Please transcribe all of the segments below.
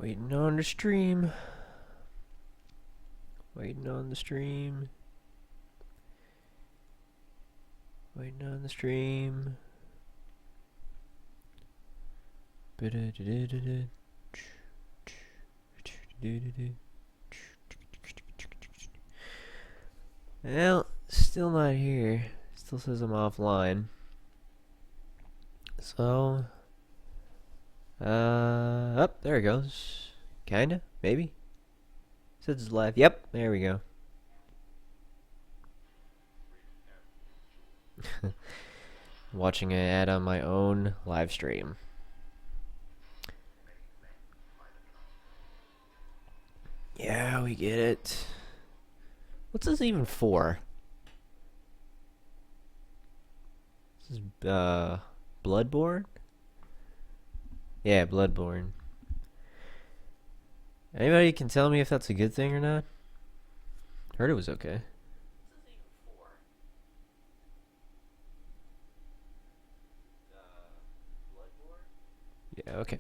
Waiting on the stream. Waiting on the stream. Waiting on the stream. Well, still not here. Still says I'm offline. So, up there it goes. Kinda, maybe. Says it's live. Yep, there we go. Watching an ad on my own live stream. Yeah, we get it. What's this even for? This is Bloodborne? Yeah, Bloodborne. Anybody can tell me if that's a good thing or not? Heard it was okay. Yeah, okay.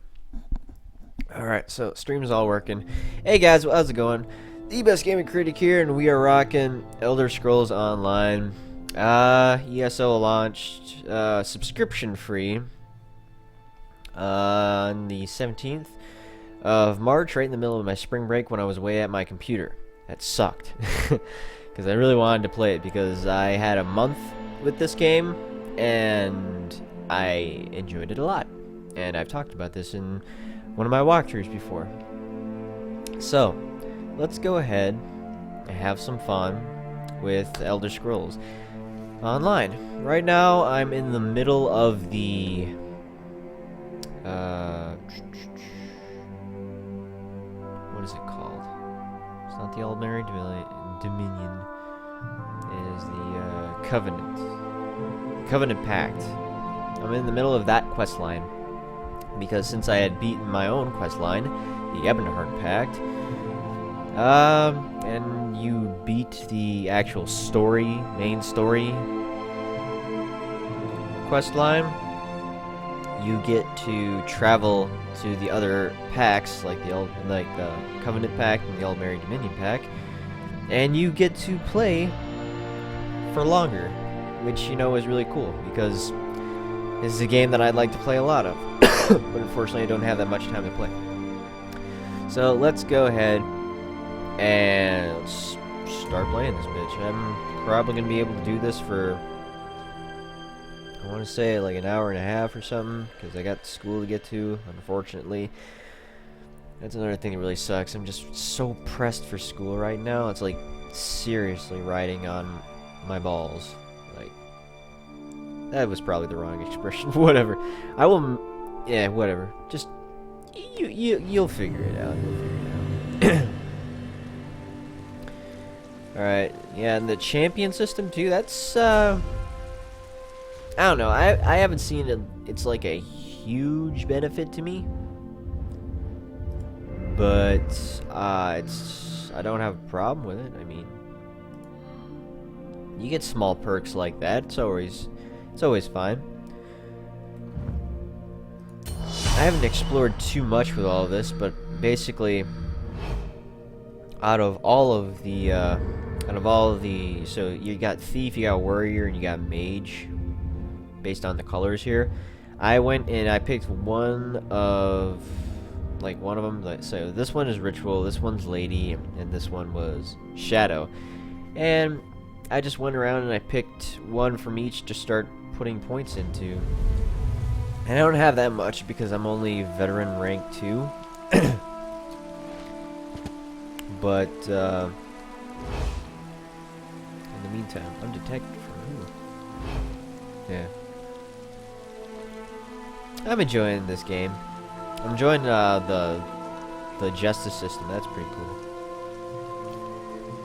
Alright, so stream's all working. Hey guys, how's it going? The Best Gaming Critic here, and we are rocking Elder Scrolls Online. ESO launched subscription free on the 17th of March, right in the middle of my spring break when I was away at my computer. That sucked. Because I really wanted to play it because I had a month with this game and I enjoyed it a lot. And I've talked about this in one of my walkthroughs before. So, let's go ahead and have some fun with Elder Scrolls Online. Right now, I'm in the middle of the what is it called? It's not the Alcaire Dominion. It is the Covenant Pact. I'm in the middle of that quest line because since I had beaten my own quest line, the Ebonheart Pact, and you beat the actual main story quest line, you get to travel to the other packs, like the Covenant Pact and the Alcaire Dominion Pact, and you get to play for longer, which, you know, is really cool because this is a game that I'd like to play a lot of, but unfortunately I don't have that much time to play. So let's go ahead and start playing this bitch. I'm probably going to be able to do this for, I want to say, like an hour and a half or something, because I got school to get to, unfortunately. That's another thing that really sucks. I'm just so pressed for school right now. It's like seriously riding on my balls. Like, that was probably the wrong expression. Whatever. I will, yeah, whatever. Just, you'll figure it out. You'll figure it out. Alright, yeah, and the champion system too, that's, I don't know, I haven't seen it, it's like a huge benefit to me, but, I don't have a problem with it. I mean, you get small perks like that, it's always fine. I haven't explored too much with all of this, but basically, out of all of the, so you got Thief, you got Warrior, and you got Mage, based on the colors here. I went and I picked one of them, so this one is Ritual, this one's Lady, and this one was Shadow. And I just went around and I picked one from each to start putting points into. And I don't have that much because I'm only Veteran rank 2. But, in the meantime, undetected from who? Yeah. I'm enjoying this game. I'm enjoying the justice system. That's pretty cool.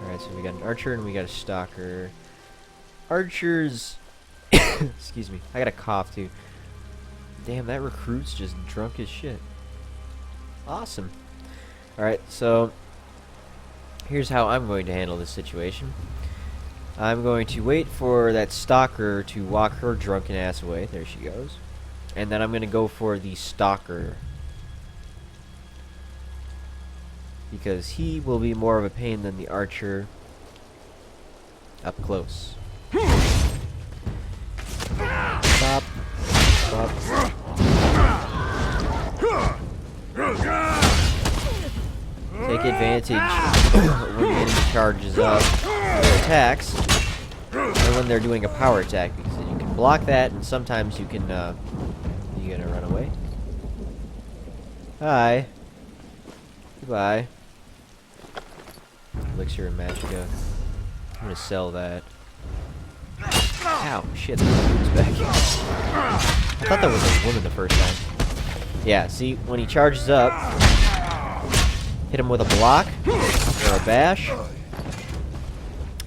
Alright, so we got an archer and we got a stalker. Archers... Excuse me. I got a cough, too. Damn, that recruit's just drunk as shit. Awesome. Alright, so... here's how I'm going to handle this situation. I'm going to wait for that stalker to walk her drunken ass away. There she goes. And then I'm going to go for the stalker. because he will be more of a pain than the archer up close. Stop. Stop. Take advantage when the enemy charges up their attacks, and when they're doing a power attack, because you can block that, and sometimes you can, you gonna run away? Hi. Goodbye. Elixir and Magica. I'm gonna sell that. Ow, shit, it's back. I thought that was a woman the first time. Yeah, see, when he charges up, hit him with a block, or a bash,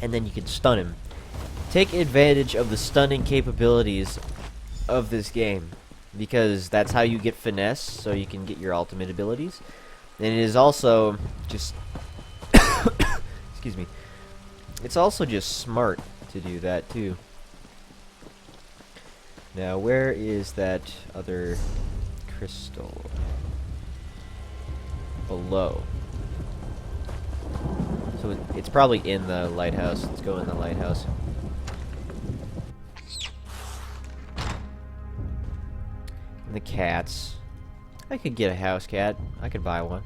and then you can stun him. Take advantage of the stunning capabilities of this game, because that's how you get finesse, so you can get your ultimate abilities. And it is also just... excuse me. It's also just smart to do that, too. Now, where is that other crystal? Below. So it's probably in the lighthouse. Let's go in the lighthouse. And the cats. I could get a house cat. I could buy one.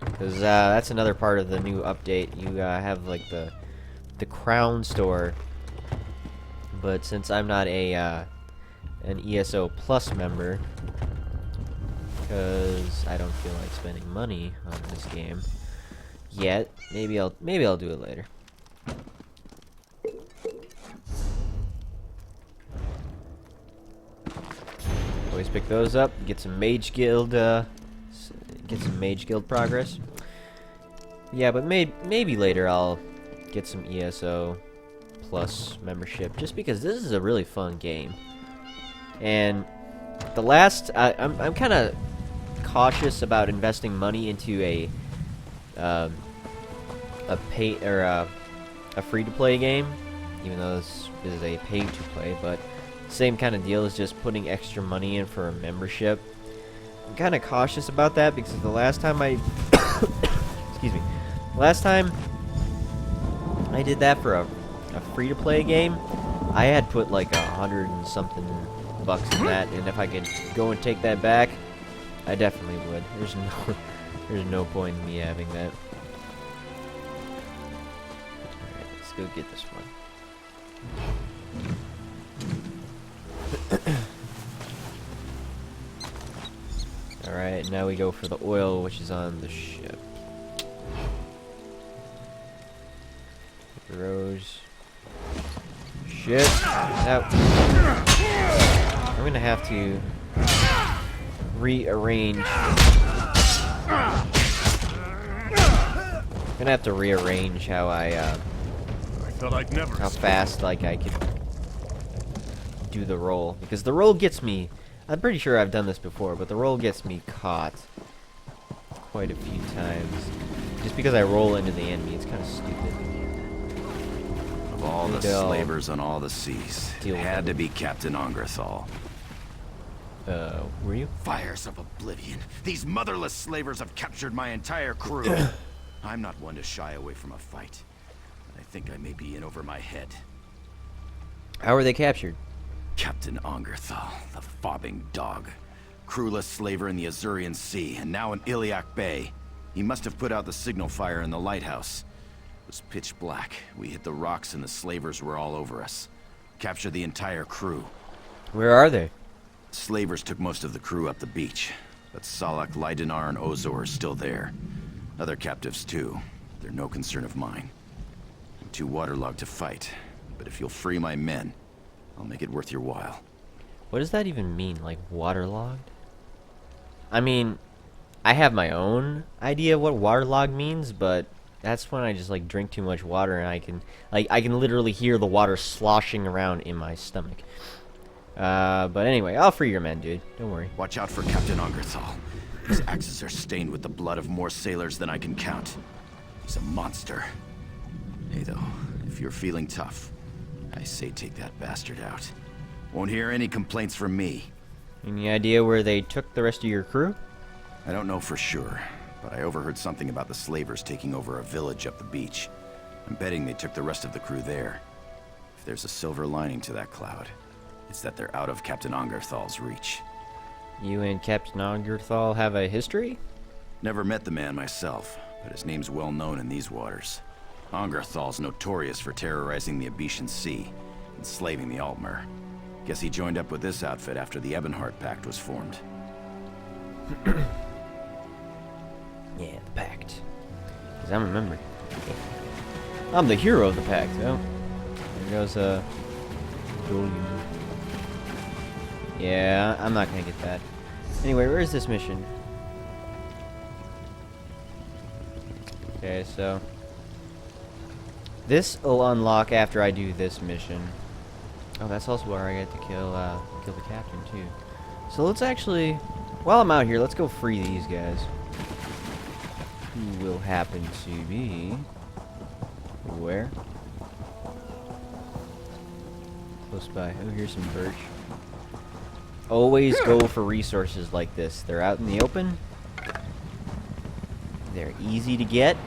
Because that's another part of the new update. You have like the crown store. But since I'm not a an ESO Plus member, because I don't feel like spending money on this game yet, maybe I'll do it later. Always pick those up. Get some Mage Guild. Get some Mage Guild progress. Yeah, but maybe later I'll get some ESO Plus membership, just because this is a really fun game. And the last, I'm kind of cautious about investing money into a pay or a free-to-play game, even though this is a pay-to-play. But same kind of deal as just putting extra money in for a membership. I'm kind of cautious about that because the last time I excuse me, last time I did that for a free-to-play game, I had put like $100 and something bucks in that, and if I could go and take that back, I definitely would. There's no point in me having that. Alright, let's go get this one. Alright, now we go for the oil, which is on the ship. Rose. Shit. Now, I'm gonna have to rearrange. How I thought I'd never how fast like I could do the roll, because the roll gets me. I'm pretty sure I've done this before, but the roll gets me caught quite a few times. Just because I roll into the enemy, it's kind of stupid. Of all the slavers on all the seas, it had to be Captain Ongerthal. Were you? Fires of oblivion. These motherless slavers have captured my entire crew. I'm not one to shy away from a fight. I think I may be in over my head. How were they captured? Captain Ongerthal, the fobbing dog. Crewless slaver in the Azurian Sea, and now in Iliac Bay. He must have put out the signal fire in the lighthouse. It was pitch black. We hit the rocks and the slavers were all over us. Captured the entire crew. Where are they? Slavers took most of the crew up the beach, but Salak, Leidenar, and Ozor are still there. Other captives too. They're no concern of mine. I'm too waterlogged to fight, but if you'll free my men, I'll make it worth your while. What does that even mean, like waterlogged? I mean, I have my own idea of what waterlogged means, but that's when I just like drink too much water and I can literally hear the water sloshing around in my stomach. But anyway, I'll free your men, dude. Don't worry. Watch out for Captain Ongerthal. His axes are stained with the blood of more sailors than I can count. He's a monster. Hey, though, if you're feeling tough, I say take that bastard out. Won't hear any complaints from me. Any idea where they took the rest of your crew? I don't know for sure, but I overheard something about the slavers taking over a village up the beach. I'm betting they took the rest of the crew there. If there's a silver lining to that cloud, it's that they're out of Captain Ongerthal's reach. You and Captain Ongerthal have a history? Never met the man myself, but his name's well known in these waters. Ongerthal's notorious for terrorizing the Abetian Sea, enslaving the Altmer. Guess he joined up with this outfit after the Ebonheart Pact was formed. Yeah, the Pact. Because I remember. I'm the hero of the Pact, oh. There goes, Dolmen. Yeah, I'm not gonna get that. Anyway, where is this mission? Okay, so... this will unlock after I do this mission. Oh, that's also where I get to kill the captain, too. So let's actually... while I'm out here, let's go free these guys. Who will happen to be... where? Close by. Oh, here's some birch. Always go for resources like this. They're out in the open. They're easy to get.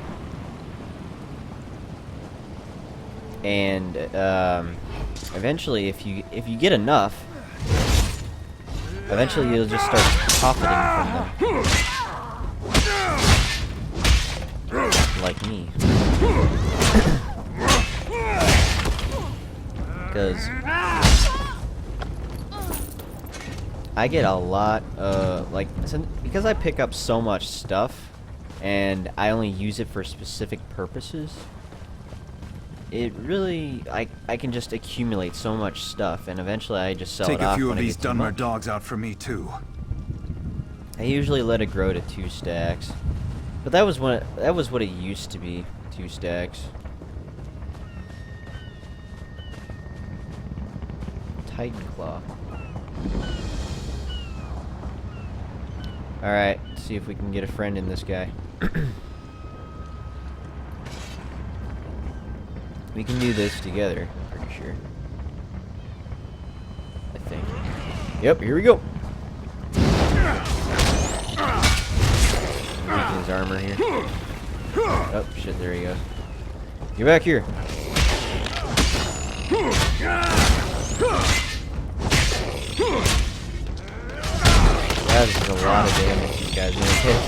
And eventually, if you get enough, eventually you'll just start profiting from them. Like me. Because I get a lot of, like, because I pick up so much stuff, and I only use it for specific purposes, it really, I can just accumulate so much stuff, and eventually I just sell it off. Take a few when of I these get too Dunmer much. dogs out for me, too. I usually let it grow to 2 stacks. But that was what it used to be, 2 stacks. Titan Claw. Alright, let's see if we can get a friend in this guy. We can do this together, I'm pretty sure. I think. Yep, here we go. Weaken his armor here. Oh, shit, there he goes. Get back here. That is a lot of damage these guys are gonna take.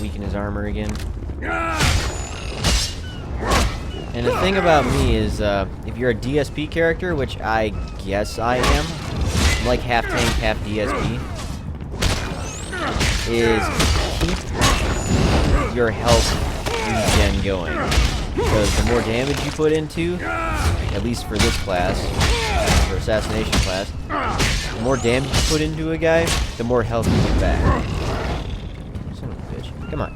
Weaken his armor again. And the thing about me is, if you're a DSP character, which I guess I am, I'm like half tank, half DSP, is keep your health regen going. Because the more damage you put into, at least for this class, for assassination class, the more damage you put into a guy, the more health you get back. Son of a bitch. Come on.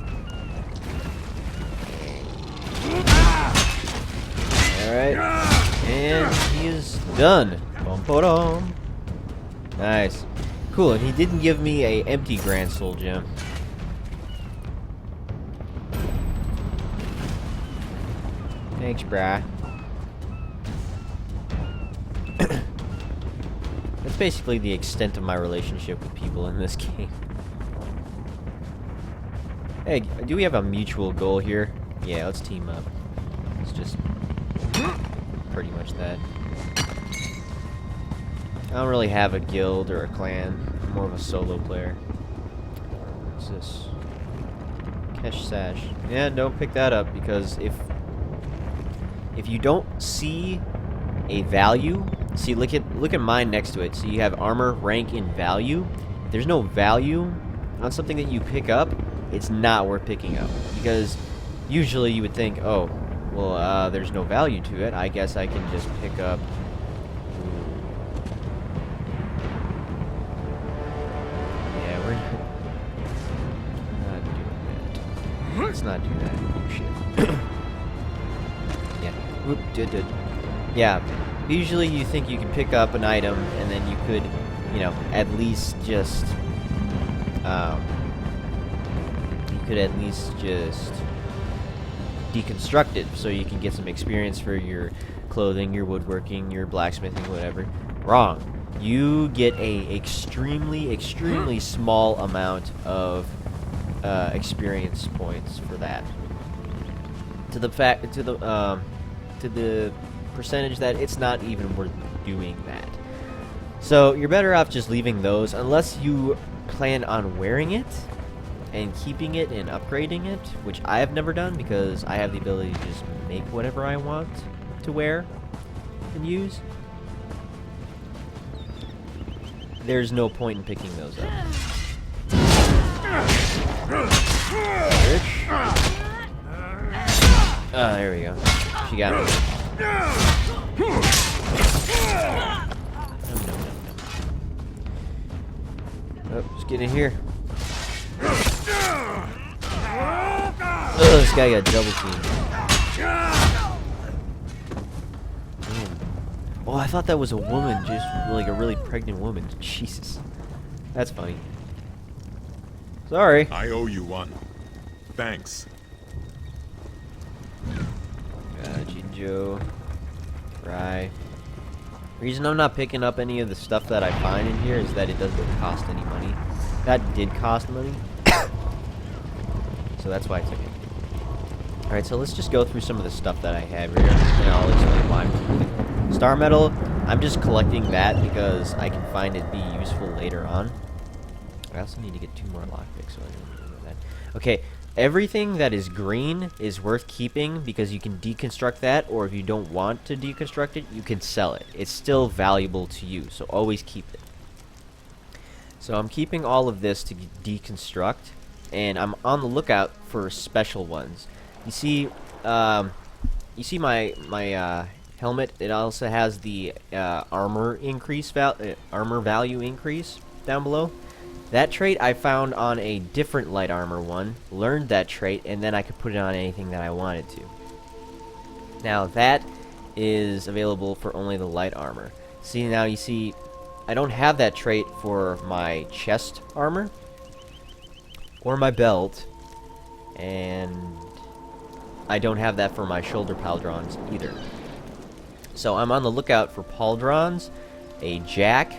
Alright. And he is done. Bum-ba-dum. Nice. Cool, and he didn't give me a empty Grand Soul Gem. Thanks, brah. That's basically the extent of my relationship with people in this game. Hey, do we have a mutual goal here? Yeah, let's team up. It's just pretty much that. I don't really have a guild or a clan. I'm more of a solo player. What's this? Kesh Sash. Yeah, don't pick that up, because if you don't see a value, see, look at mine next to it. So you have armor, rank, and value. If there's no value on something that you pick up, it's not worth picking up, because usually you would think, oh, well, there's no value to it. I guess I can just pick up. Yeah, we're not doing that. Let's not do that. Oh, shit. Yeah. Whoop, did. Yeah. Usually you think you can pick up an item and then you could, you know, at least just deconstruct it so you can get some experience for your clothing, your woodworking, your blacksmithing, whatever. Wrong. you get a extremely small amount of experience points for that. To the percentage that it's not even worth doing that. So you're better off just leaving those unless you plan on wearing it and keeping it and upgrading it, which I have never done because I have the ability to just make whatever I want to wear and use. There's no point in picking those up. Rich. There we go. She got me. Oh, just get in here. Oh, this guy got double teamed. Man. Oh, I thought that was a woman, just like a really pregnant woman. Jesus. That's funny. Sorry. I owe you one. Thanks. Joe. Right. Reason I'm not picking up any of the stuff that I find in here is that it doesn't cost any money. That did cost money. So that's why I took it. Alright, so let's just go through some of the stuff that I have here, and I'll explain why. Star Metal, I'm just collecting that because I can find it be useful later on. I also need to get 2 more lockpicks, so I don't remember that. Okay, everything that is green is worth keeping because you can deconstruct that, or if you don't want to deconstruct it, you can sell it. It's still valuable to you, so always keep it. So I'm keeping all of this to deconstruct, and I'm on the lookout for special ones. You see my helmet. It also has the armor value increase down below. That trait I found on a different light armor one, learned that trait, and then I could put it on anything that I wanted to. Now that is available for only the light armor. See, now you see, I don't have that trait for my chest armor, or my belt, and I don't have that for my shoulder pauldrons either. So I'm on the lookout for pauldrons, a jack,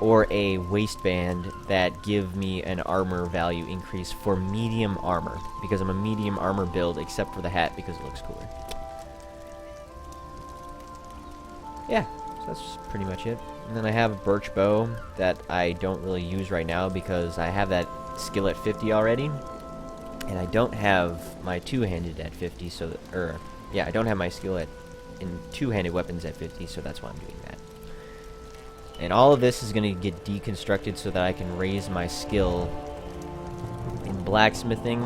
or a waistband that give me an armor value increase for medium armor, because I'm a medium armor build except for the hat because it looks cooler. Yeah, so that's pretty much it. And then I have a birch bow that I don't really use right now because I have that skill at 50 already, and I don't have my two-handed at 50, so that, I don't have my skill in two-handed weapons at 50, so that's why I'm doing that. And all of this is going to get deconstructed so that I can raise my skill in blacksmithing,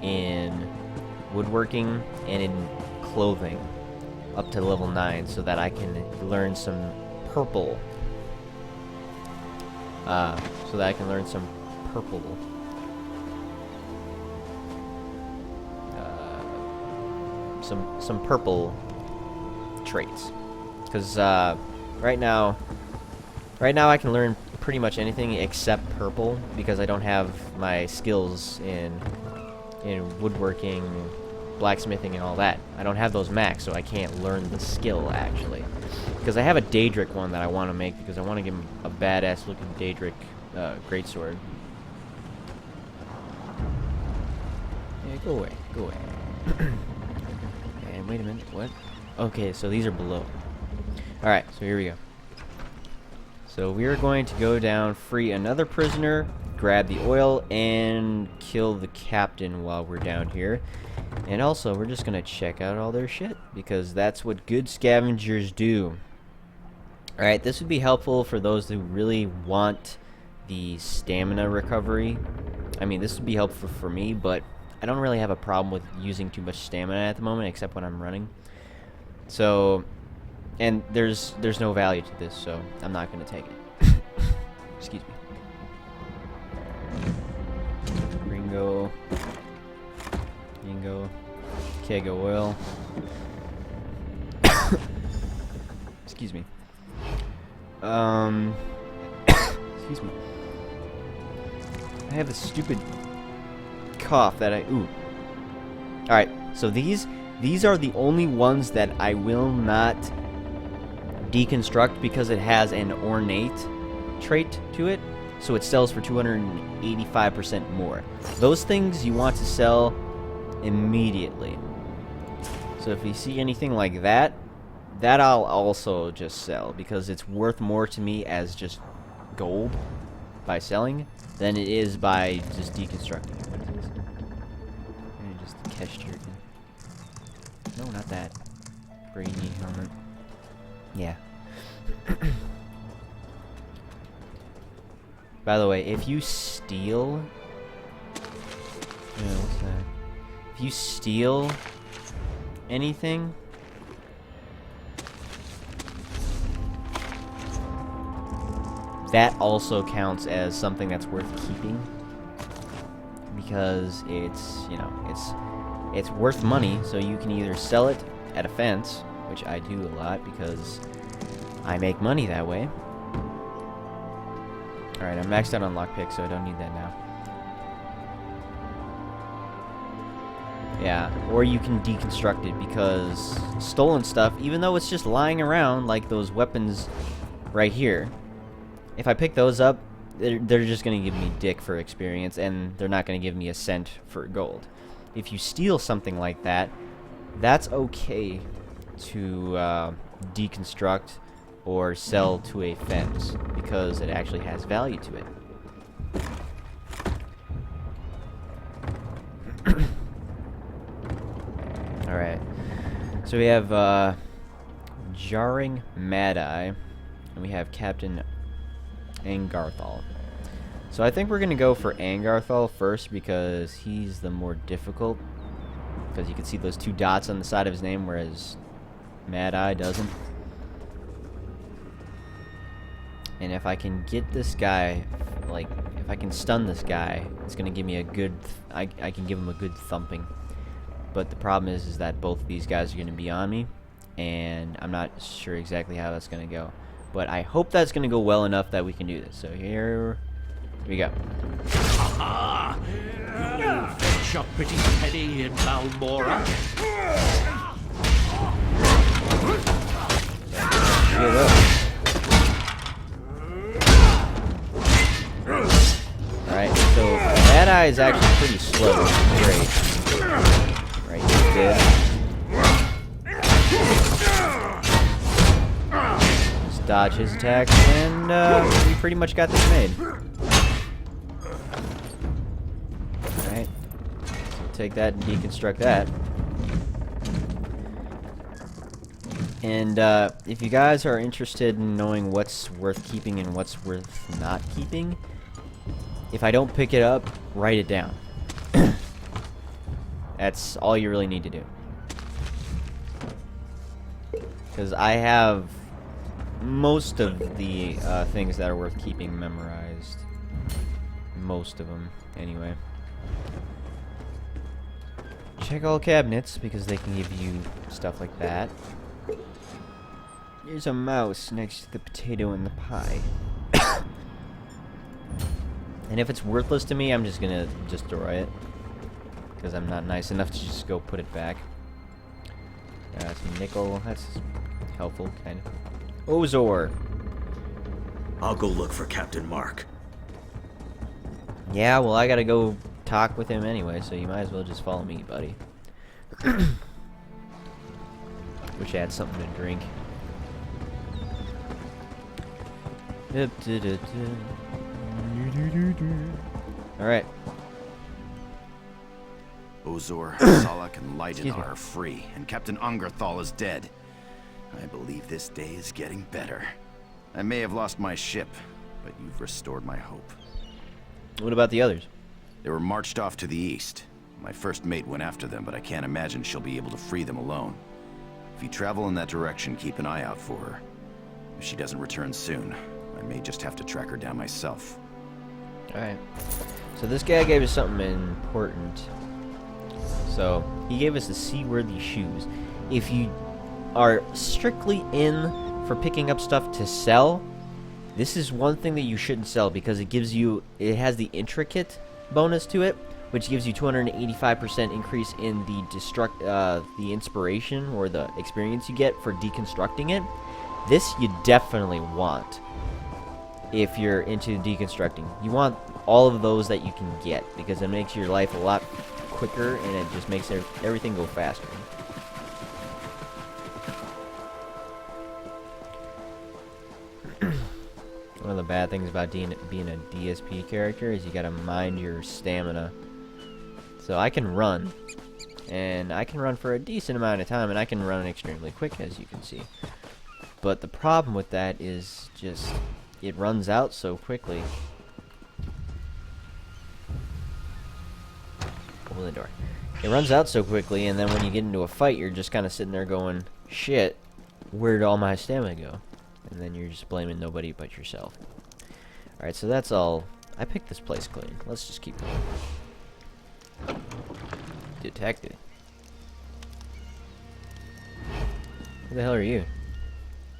in woodworking, and in clothing up to level 9 so that I can learn some purple. Some purple traits. Because right now I can learn pretty much anything except purple because I don't have my skills in woodworking, blacksmithing, and all that. I don't have those max, so I can't learn the skill actually. Because I have a Daedric one that I want to make because I want to give him a badass looking Daedric greatsword. Yeah, go away. And wait a minute, what? Okay, so these are below. Alright, so here we go. So we are going to go down, free another prisoner, grab the oil, and kill the captain while we're down here. And also, we're just going to check out all their shit, because that's what good scavengers do. Alright, this would be helpful for those who really want the stamina recovery. I mean, this would be helpful for me, but I don't really have a problem with using too much stamina at the moment, except when I'm running. So, and there's no value to this, so I'm not going to take it. Excuse me. Ringo. Keg of oil. Excuse me. Excuse me. I have a stupid cough that Alright, so these are the only ones that I will not deconstruct because it has an ornate trait to it, so it sells for 285% more. Those things you want to sell immediately. So if you see anything like that, that I'll also just sell, because it's worth more to me as just gold by selling than it is by just deconstructing it. What is this? And just the Kesh jerkin. No, not that. Brainy helmet. Yeah. By the way, if you steal... Yeah, what's that? If you steal anything... that also counts as something that's worth keeping. Because it's, you know, it's worth money, so you can either sell it at a fence, which I do a lot because I make money that way. Alright, I'm maxed out on lockpick, so I don't need that now. Yeah, or you can deconstruct it, because stolen stuff, even though it's just lying around, like those weapons right here, if I pick those up, they're just going to give me dick for experience, and they're not going to give me a cent for gold. If you steal something like that, that's okay to deconstruct or sell to a fence, because it actually has value to it. Alright, so we have Jarring Mad-Eye, and we have Captain Angarthal. So I think we're going to go for Angarthal first, because he's the more difficult, because you can see those two dots on the side of his name, whereas Mad-Eye doesn't. And if I can get this guy, like, if I can stun this guy, it's going to give me a good, I can give him a good thumping. But the problem is that both of these guys are going to be on me, and I'm not sure exactly how that's going to go. But I hope that's going to go well enough that we can do this. So here we go. Ah, you fetch a pretty penny in Balmora. Get up. Alright, so Mad-Eye is actually pretty slow. Great. Right, he's dead. Just dodge his attacks, and we pretty much got this made. Alright. So take that and deconstruct that. And if you guys are interested in knowing what's worth keeping and what's worth not keeping, if I don't pick it up, write it down. That's all you really need to do. Because I have most of the things that are worth keeping memorized. Most of them, anyway. Check all cabinets, because they can give you stuff like that. Here's a mouse next to the potato and the pie. And if it's worthless to me, I'm just gonna destroy it, because I'm not nice enough to just go put it back. That's a nickel. That's helpful, kind of. Ozor. I'll go look for Captain Mark. Yeah, well, I gotta go talk with him anyway, so you might as well just follow me, buddy. Wish I had something to drink. Alright. Ozor, Salak, and Leiden Excuse me. are free, and Captain Angarthal is dead. I believe this day is getting better. I may have lost my ship, but you've restored my hope. What about the others? They were marched off to the east. My first mate went after them, but I can't imagine she'll be able to free them alone. If you travel in that direction, keep an eye out for her. If she doesn't return soon, I may just have to track her down myself. Alright. So this guy gave us something important. So, he gave us the seaworthy shoes. If you are strictly in for picking up stuff to sell, this is one thing that you shouldn't sell, because it gives you, it has the intricate bonus to it, which gives you 285% increase in the the inspiration or the experience you get for deconstructing it. This you definitely want if you're into deconstructing. You want all of those that you can get, because it makes your life a lot quicker and it just makes everything go faster. One of the bad things about being a DSP character is you gotta mind your stamina. So I can run, and I can run for a decent amount of time, and I can run extremely quick, as you can see. But the problem with that is just it runs out so quickly. Open the door. It runs out so quickly, and then when you get into a fight, you're just kind of sitting there going, shit, where'd all my stamina go? And then you're just blaming nobody but yourself. Alright, so that's all. I picked this place clean. Let's just keep going. Detective. Who the hell are you?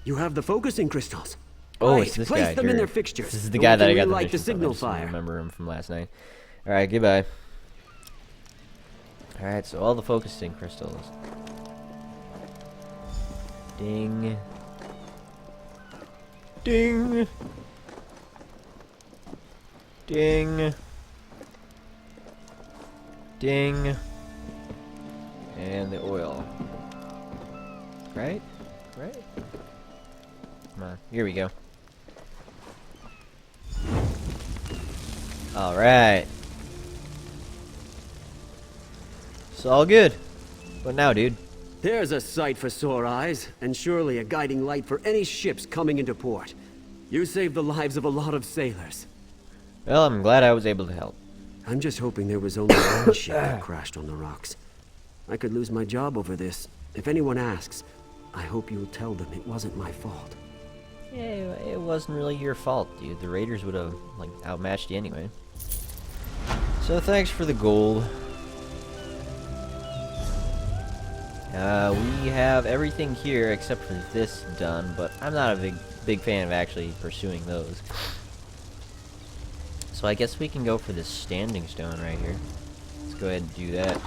You have the focusing crystals. Oh, Right, it's this place guy. them in here. their fixtures. This is the And guy we that I can got the relight mission from. I signal just didn't fire. remember him from last night. Alright, goodbye. Alright, so all the focusing crystals. Ding. Ding. Ding. Ding. And the oil. Right? Right? Come on. Here we go. Alright. It's all good. What now, dude? There's a sight for sore eyes, and surely a guiding light for any ships coming into port. You saved the lives of a lot of sailors. Well, I'm glad I was able to help. I'm just hoping there was only one ship that crashed on the rocks. I could lose my job over this. If anyone asks, I hope you'll tell them it wasn't my fault. Yeah, it wasn't really your fault, dude. The Raiders would have, like, outmatched you anyway. So thanks for the gold. We have everything here except for this done, but I'm not a big fan of actually pursuing those. So I guess we can go for this standing stone right here. Let's go ahead and do that.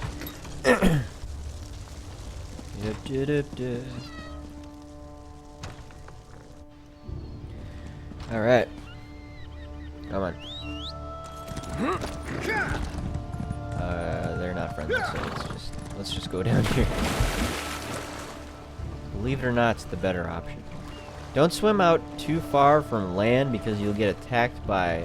Alright. Come on. They're not friendly, so let's just go down here. Believe it or not, it's the better option. Don't swim out too far from land because you'll get attacked by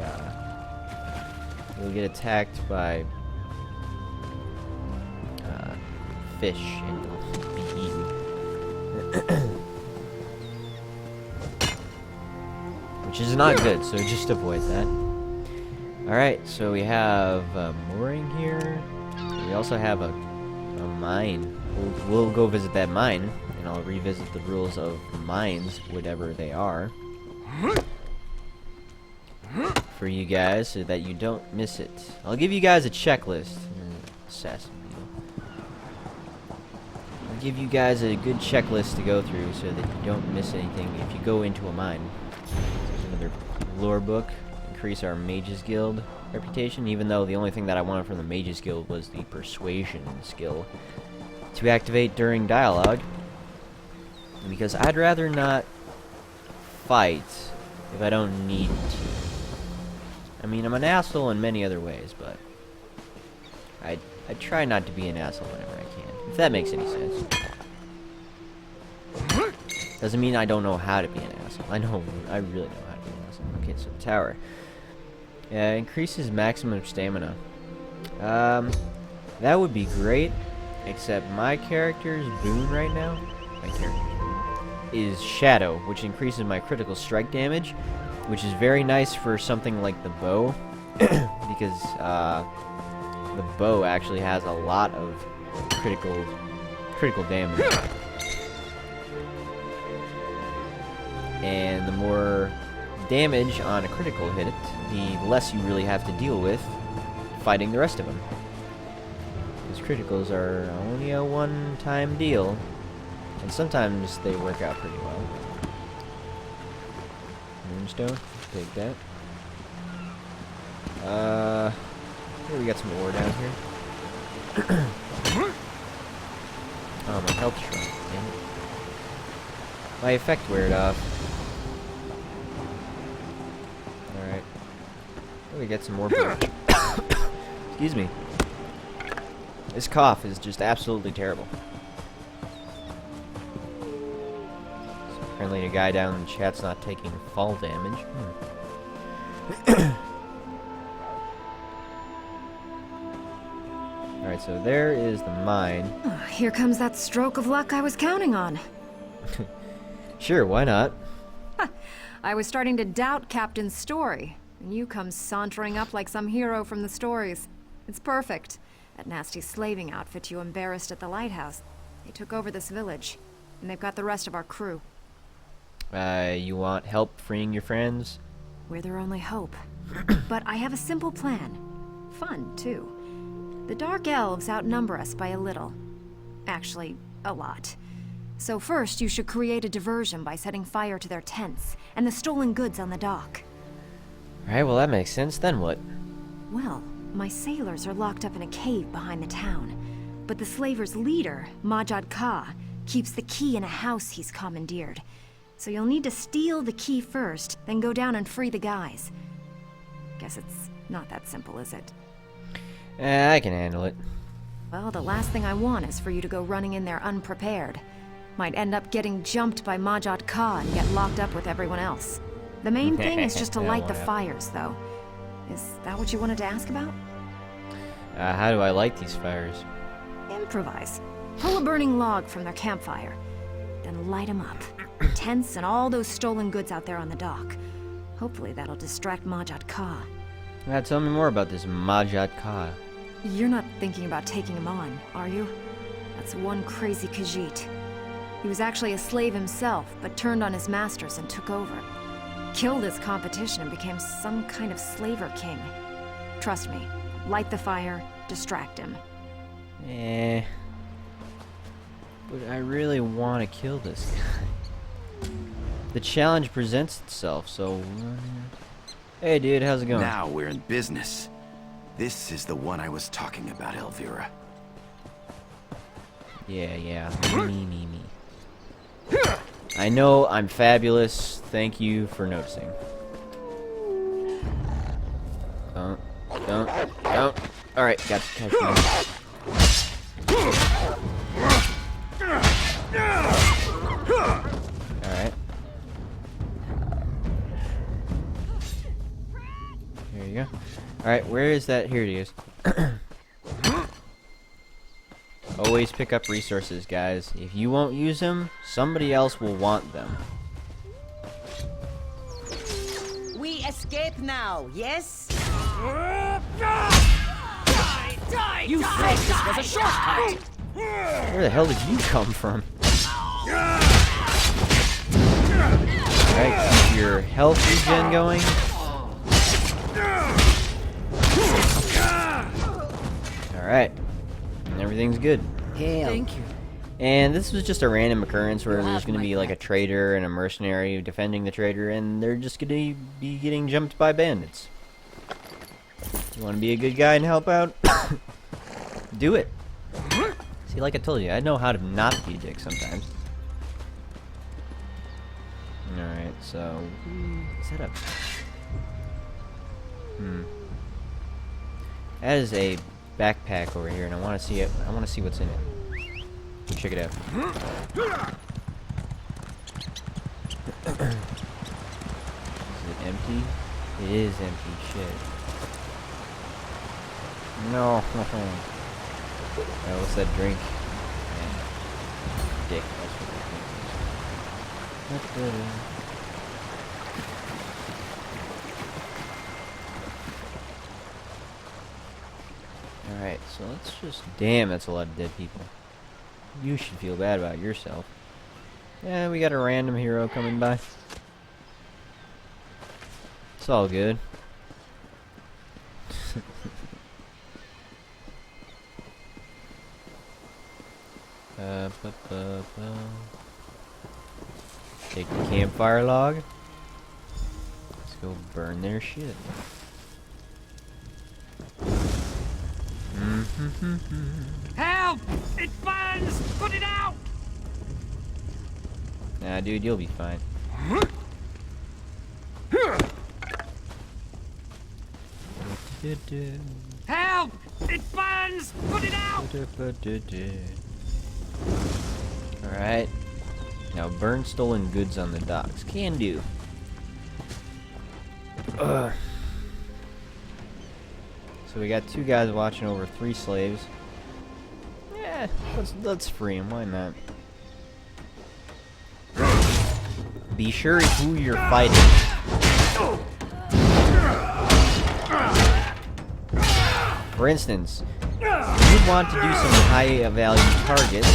fish and you'll be eaten. Which is not good, so just avoid that. Alright, so we have a mooring here. We also have a mine. We'll go visit that mine, and I'll revisit the rules of mines, whatever they are, for you guys, so that you don't miss it. I'll give you guys a checklist. Assassin beetle. I'll give you guys a good checklist to go through, so that you don't miss anything if you go into a mine. There's another lore book. Increase our Mages Guild reputation, even though the only thing that I wanted from the Mages Guild was the Persuasion skill to activate during dialogue, because I'd rather not fight if I don't need to. I mean, I'm an asshole in many other ways, but I try not to be an asshole whenever I can, if that makes any sense. Doesn't mean I don't know how to be an asshole. I really know how to be an asshole. Okay, so the tower. Increases maximum stamina. That would be great, except my character's boon right now, is Shadow, which increases my critical strike damage, which is very nice for something like the bow, because the bow actually has a lot of critical damage. And the more damage on a critical hit, the less you really have to deal with fighting the rest of them. Because criticals are only a one-time deal, and sometimes they work out pretty well. Moonstone, take that. Here we got some ore down here. Oh, my health shrunk, damn it. my effect weared off. Alright. We get some more food. Excuse me. This cough is just absolutely terrible. So apparently the guy down in the chat's not taking fall damage. Alright, so there is the mine. Here comes that stroke of luck I was counting on. Sure, why not? I was starting to doubt Captain's story, and you come sauntering up like some hero from the stories. It's perfect. That nasty slaving outfit you embarrassed at the lighthouse. They took over this village, and they've got the rest of our crew. You want help freeing your friends? We're their only hope. But I have a simple plan. Fun, too. The Dark Elves outnumber us by a little. Actually, a lot. So first, you should create a diversion by setting fire to their tents and the stolen goods on the dock. Alright, well that makes sense. Then what? Well, my sailors are locked up in a cave behind the town. But the slavers' leader, Majad Ka, keeps the key in a house he's commandeered. So you'll need to steal the key first, then go down and free the guys. Guess it's not that simple, is it? I can handle it. Well, the last thing I want is for you to go running in there unprepared. Might end up getting jumped by Majad Ka and get locked up with everyone else. The main thing is just to That light the won't fires, though. Is that what you wanted to ask about? How do I light these fires? Improvise. Pull a burning log from their campfire. Then light them up. Tents and all those stolen goods out there on the dock. Hopefully that'll distract Majad Ka. Tell me more about this Majad Ka. You're not thinking about taking him on, are you? That's one crazy Khajiit. He was actually a slave himself, but turned on his masters and took over. Killed his competition and became some kind of slaver king. Trust me, light the fire, distract him. But I really want to kill this guy. The challenge presents itself, so... Hey dude, how's it going? Now we're in business. This is the one I was talking about, Elvira. Yeah. Me. I know I'm fabulous. Thank you for noticing. Don't. Alright, got to catch him. Alright. Here you go. Alright, where is that? Here it is. Always pick up resources, guys. If you won't use them, somebody else will want them. We escape now, yes? You said this was a shortcut! Where the hell did you come from? Alright, keep your health regen going. Alright. Everything's good. Thank you. And this was just a random occurrence where there's going to be like a trader and a mercenary defending the trader, and they're just going to be getting jumped by bandits. You want to be a good guy and help out? Do it. See, like I told you, I know how to not be a dick sometimes. Alright, so... Is that a... That is a backpack over here, and I want to see it. I want to see what's in it. Check it out. Is it empty? It is empty. Shit. No. What's that drink? Man. Dick. That's what I think. Alright, so let's just... Damn, that's a lot of dead people. You should feel bad about yourself. Yeah, we got a random hero coming by. It's all good. Take the campfire log. Let's go burn their shit. Help! It burns! Put it out! Nah, dude, you'll be fine. Help! It burns! Put it out! Alright. Now burn stolen goods on the docks. Can do. Ugh. So we got 2 guys watching over 3 slaves. Yeah, let's free them. Why not? Be sure who you're fighting. For instance, you want to do some high value targets,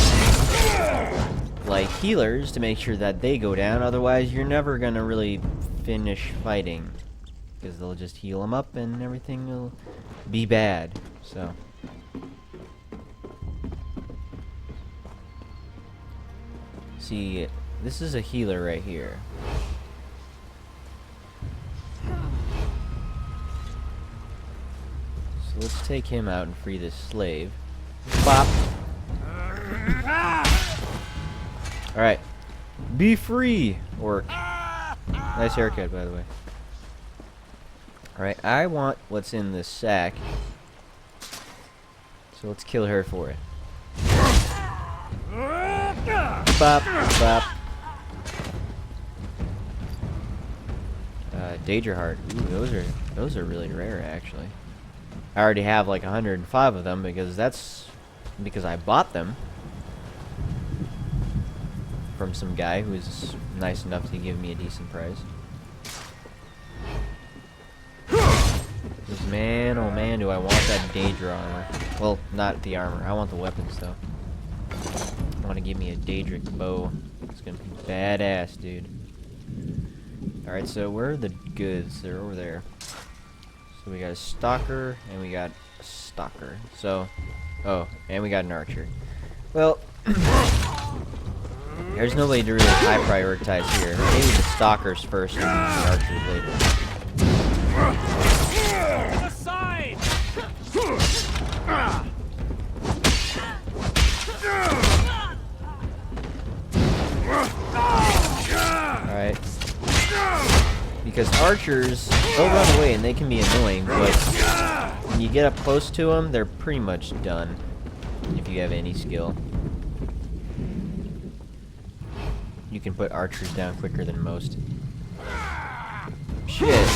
like healers, to make sure that they go down. Otherwise, you're never gonna really finish fighting, because they'll just heal them up and everything will be bad. So. See, this is a healer right here. So let's take him out and free this slave. Bop. Alright. Be free, orc. Nice haircut, by the way. Alright, I want what's in this sack. So let's kill her for it. Bop, bop. Danger Heart. Ooh, those are really rare, actually. I already have like 105 of them because I bought them from some guy who was nice enough to give me a decent price. Because man, oh man, do I want that Daedra armor. Well, not the armor. I want the weapons though. I want to give me a Daedric bow. It's gonna be badass, dude. Alright, so where are the goods? They're over there. So we got a stalker, and we got a stalker. So, oh, and we got an archer. Well, there's nobody to really high prioritize here. Maybe the stalkers first, and the archers later. Aside! Alright. Because archers, they'll run away and they can be annoying, but when you get up close to them, they're pretty much done. If you have any skill. You can put archers down quicker than most. Shit.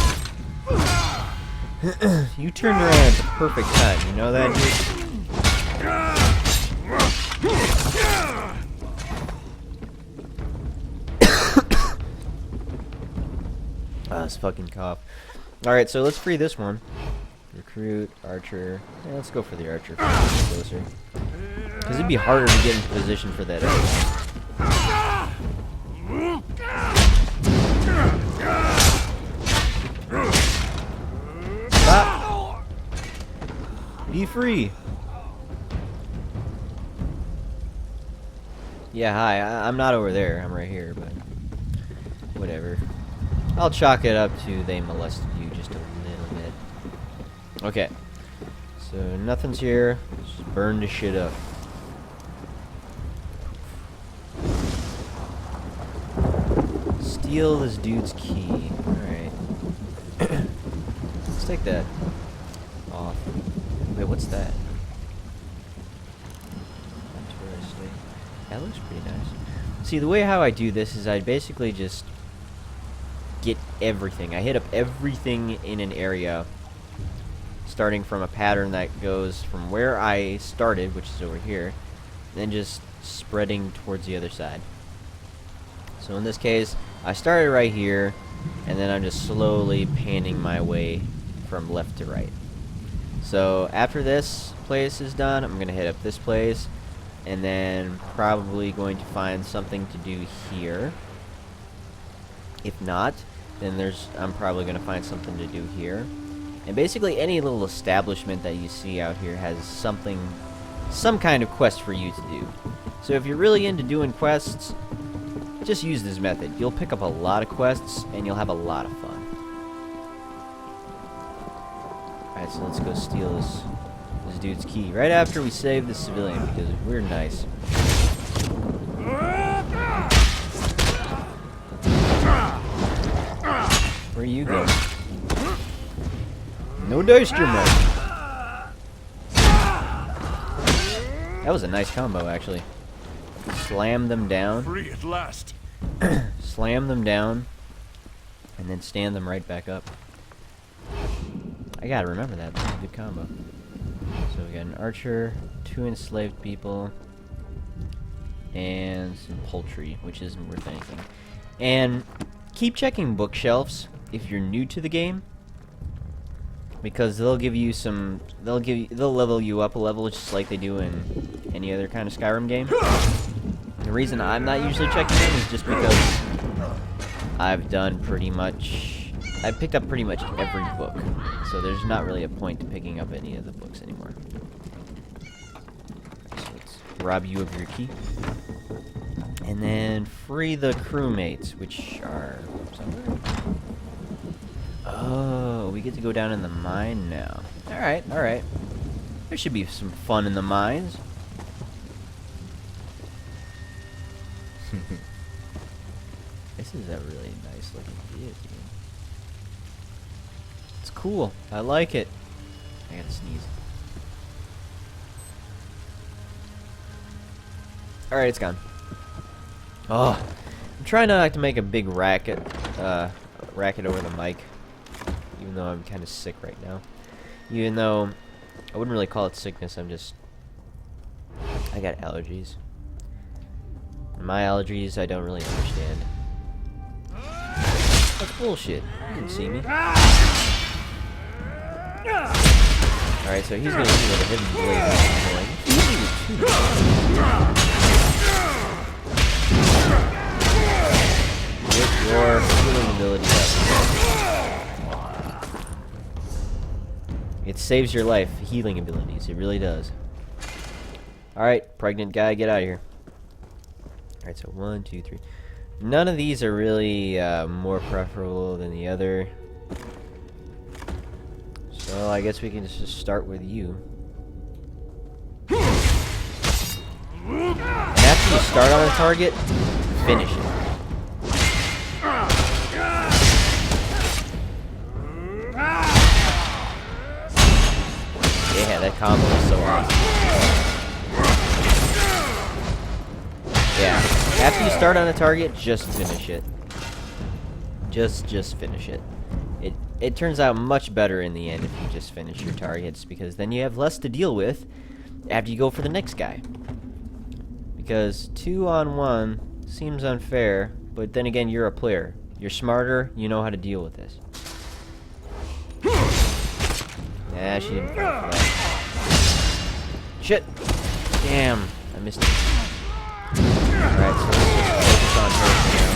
You turned around at the perfect time, you know that, dude? This fucking cough. Alright, so let's free this one. Recruit, archer. Yeah, let's go for the archer. Closer. Because it'd be harder to get into position for that other one. Stop! Be free! Yeah, hi. I'm not over there. I'm right here, but whatever. I'll chalk it up to they molested you just a little bit. Okay. So nothing's here. Just burn the shit up. Steal this dude's key. Alright. Let's take that off. Wait, what's that? Interesting. That looks pretty nice. See, the way how I do this is I basically just get everything. I hit up everything in an area, starting from a pattern that goes from where I started, which is over here, and then just spreading towards the other side. So in this case, I started right here, and then I'm just slowly panning my way from left to right. So after this place is done, I'm going to hit up this place, and then probably going to find something to do here. If not, then I'm probably going to find something to do here. And basically any little establishment that you see out here has some kind of quest for you to do. So if you're really into doing quests, just use this method. You'll pick up a lot of quests, and you'll have a lot of fun. Alright, so let's go steal this dude's key. Right after we save the civilian, because we're nice. Where you go? No dice, mate. That was a nice combo, actually. Slam them down. Free at last. Slam them down. And then stand them right back up. I gotta remember that. That's a good combo. So we got an archer, 2 enslaved people, and some poultry, which isn't worth anything. And keep checking bookshelves if you're new to the game, because they'll give you some. They'll level you up a level just like they do in any other kind of Skyrim game. The reason I'm not usually checking them is just because I've done pretty much. I've picked up pretty much every book, so there's not really a point to picking up any of the books anymore. So let's rob you of your key. And then free the crewmates, which are somewhere. Oh, we get to go down in the mine now. Alright, alright. There should be some fun in the mines. This is a really nice looking vehicle. It's cool. I like it. I gotta sneeze. Alright, it's gone. Oh, I'm trying not to make a big racket over the mic, even though I'm kind of sick right now. Even though I wouldn't really call it sickness, I got allergies. My allergies, I don't really understand. That's bullshit. You didn't see me. Alright, so he's gonna see what a hidden blade is doing. Get your healing ability up. It saves your life, healing abilities. It really does. Alright, pregnant guy, get out of here. Alright, so 1, 2, 3. None of these are really more preferable than the other. So I guess we can just start with you. And after you start on a target, finish it. Yeah, that combo is so awesome. Yeah, after you start on a target, just finish it. Just finish it. It turns out much better in the end if you just finish your targets, because then you have less to deal with after you go for the next guy. Because 2-on-1 seems unfair, but then again, you're a player. You're smarter, you know how to deal with this. Nah, she didn't fall for that. Shit! Damn, I missed it. Alright, so let's just focus on her for now.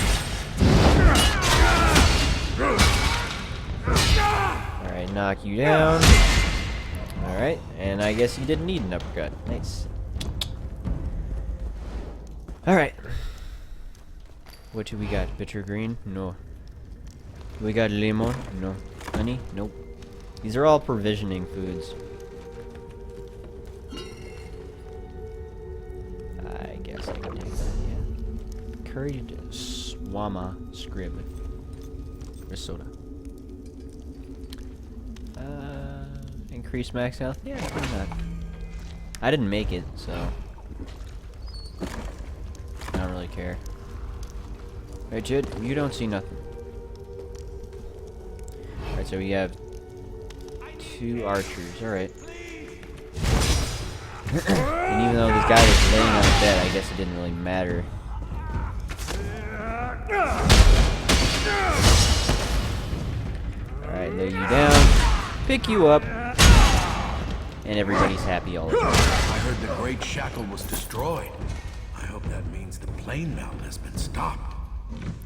Alright, knock you down. Alright, and I guess you didn't need an uppercut. Nice. Alright. What do we got? Bitter green? No. We got lemon? No. Honey? Nope. These are all provisioning foods. I guess I can take that, yeah. Curried swama scrib. Risotto. Increase max health? Yeah, why not? I didn't make it, so I don't really care. Hey, Jid, you don't see nothing. Alright, so we have 2 archers, alright. And even though this guy was laying on the bed, I guess it didn't really matter. Alright, lay you down, pick you up, and everybody's happy all the time. I heard the Great Shackle was destroyed. I hope that means the plane melt has been stopped.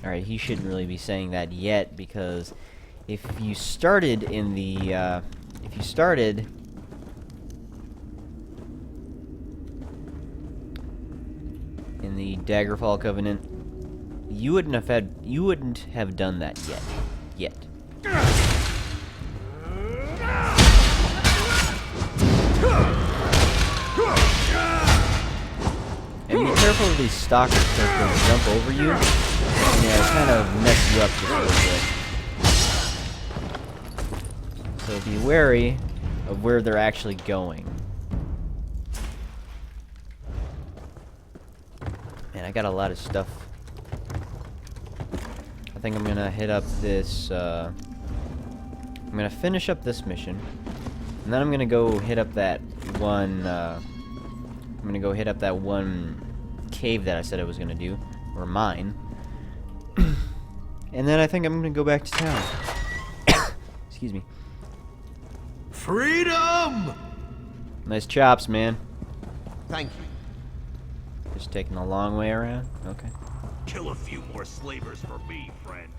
Alright, he shouldn't really be saying that yet, because if you started in the, in the Daggerfall Covenant, you wouldn't have done that yet. And be careful of these stalkers, because they'll jump over you, and they'll kind of mess you up just a little bit. So be wary of where they're actually going. Man, I got a lot of stuff. I think I'm gonna hit up this, I'm gonna finish up this mission. And then I'm gonna go hit up that one, cave that I said I was gonna do. Or mine. And then I think I'm gonna go back to town. Excuse me. Freedom! Nice chops, man. Thank you. Just taking a long way around? Okay. Kill a few more slavers for me, friend.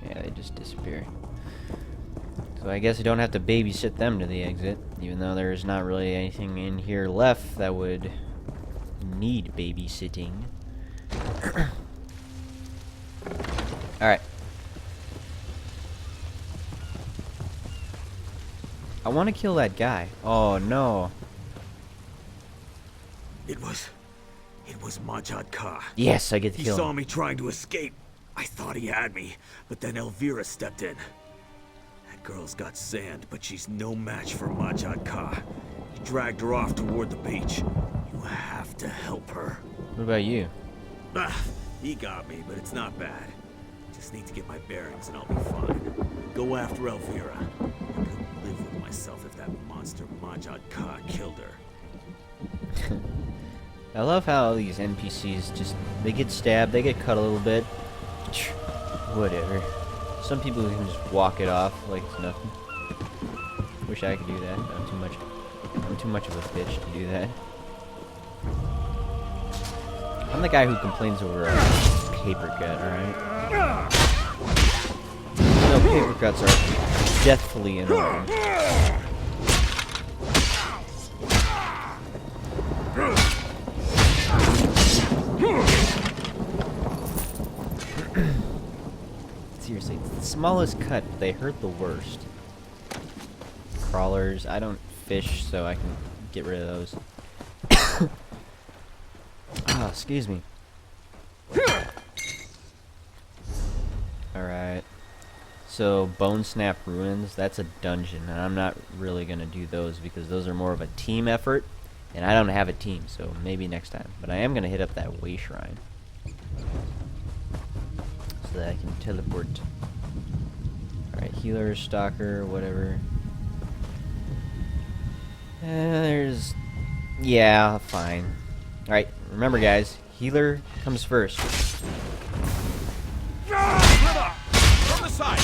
Yeah, they just disappear. So I guess you don't have to babysit them to the exit, even though there's not really anything in here left that would need babysitting. Alright. I want to kill that guy. Oh no. It was Majad Ka. Yes, I get to He kill saw him. me trying to escape. I thought he had me, but then Elvira stepped in. That girl's got sand, but she's no match for Majad Ka. He dragged her off toward the beach. You have to help her. What about you? Ah, he got me, but it's not bad. Just need to get my bearings and I'll be fine. Go after Elvira. I couldn't live with myself if that monster Majad Ka killed her. I love how these NPCs just, they get stabbed, they get cut a little bit. Whatever. Some people can just walk it off like it's nothing. Wish I could do that. I'm too much of a bitch to do that. I'm the guy who complains over a paper cut, alright? No, paper cuts are deathfully annoying. Seriously, it's the smallest cut, but they hurt the worst. Crawlers, I don't fish, so I can get rid of those. Ah, excuse me. Alright. So, Bone Snap Ruins, that's a dungeon, and I'm not really gonna do those because those are more of a team effort, and I don't have a team, so maybe next time. But I am gonna hit up that Way Shrine. So that I can teleport. Alright, healer, stalker, whatever. There's... yeah, fine. Alright, remember guys, healer comes first. From the side.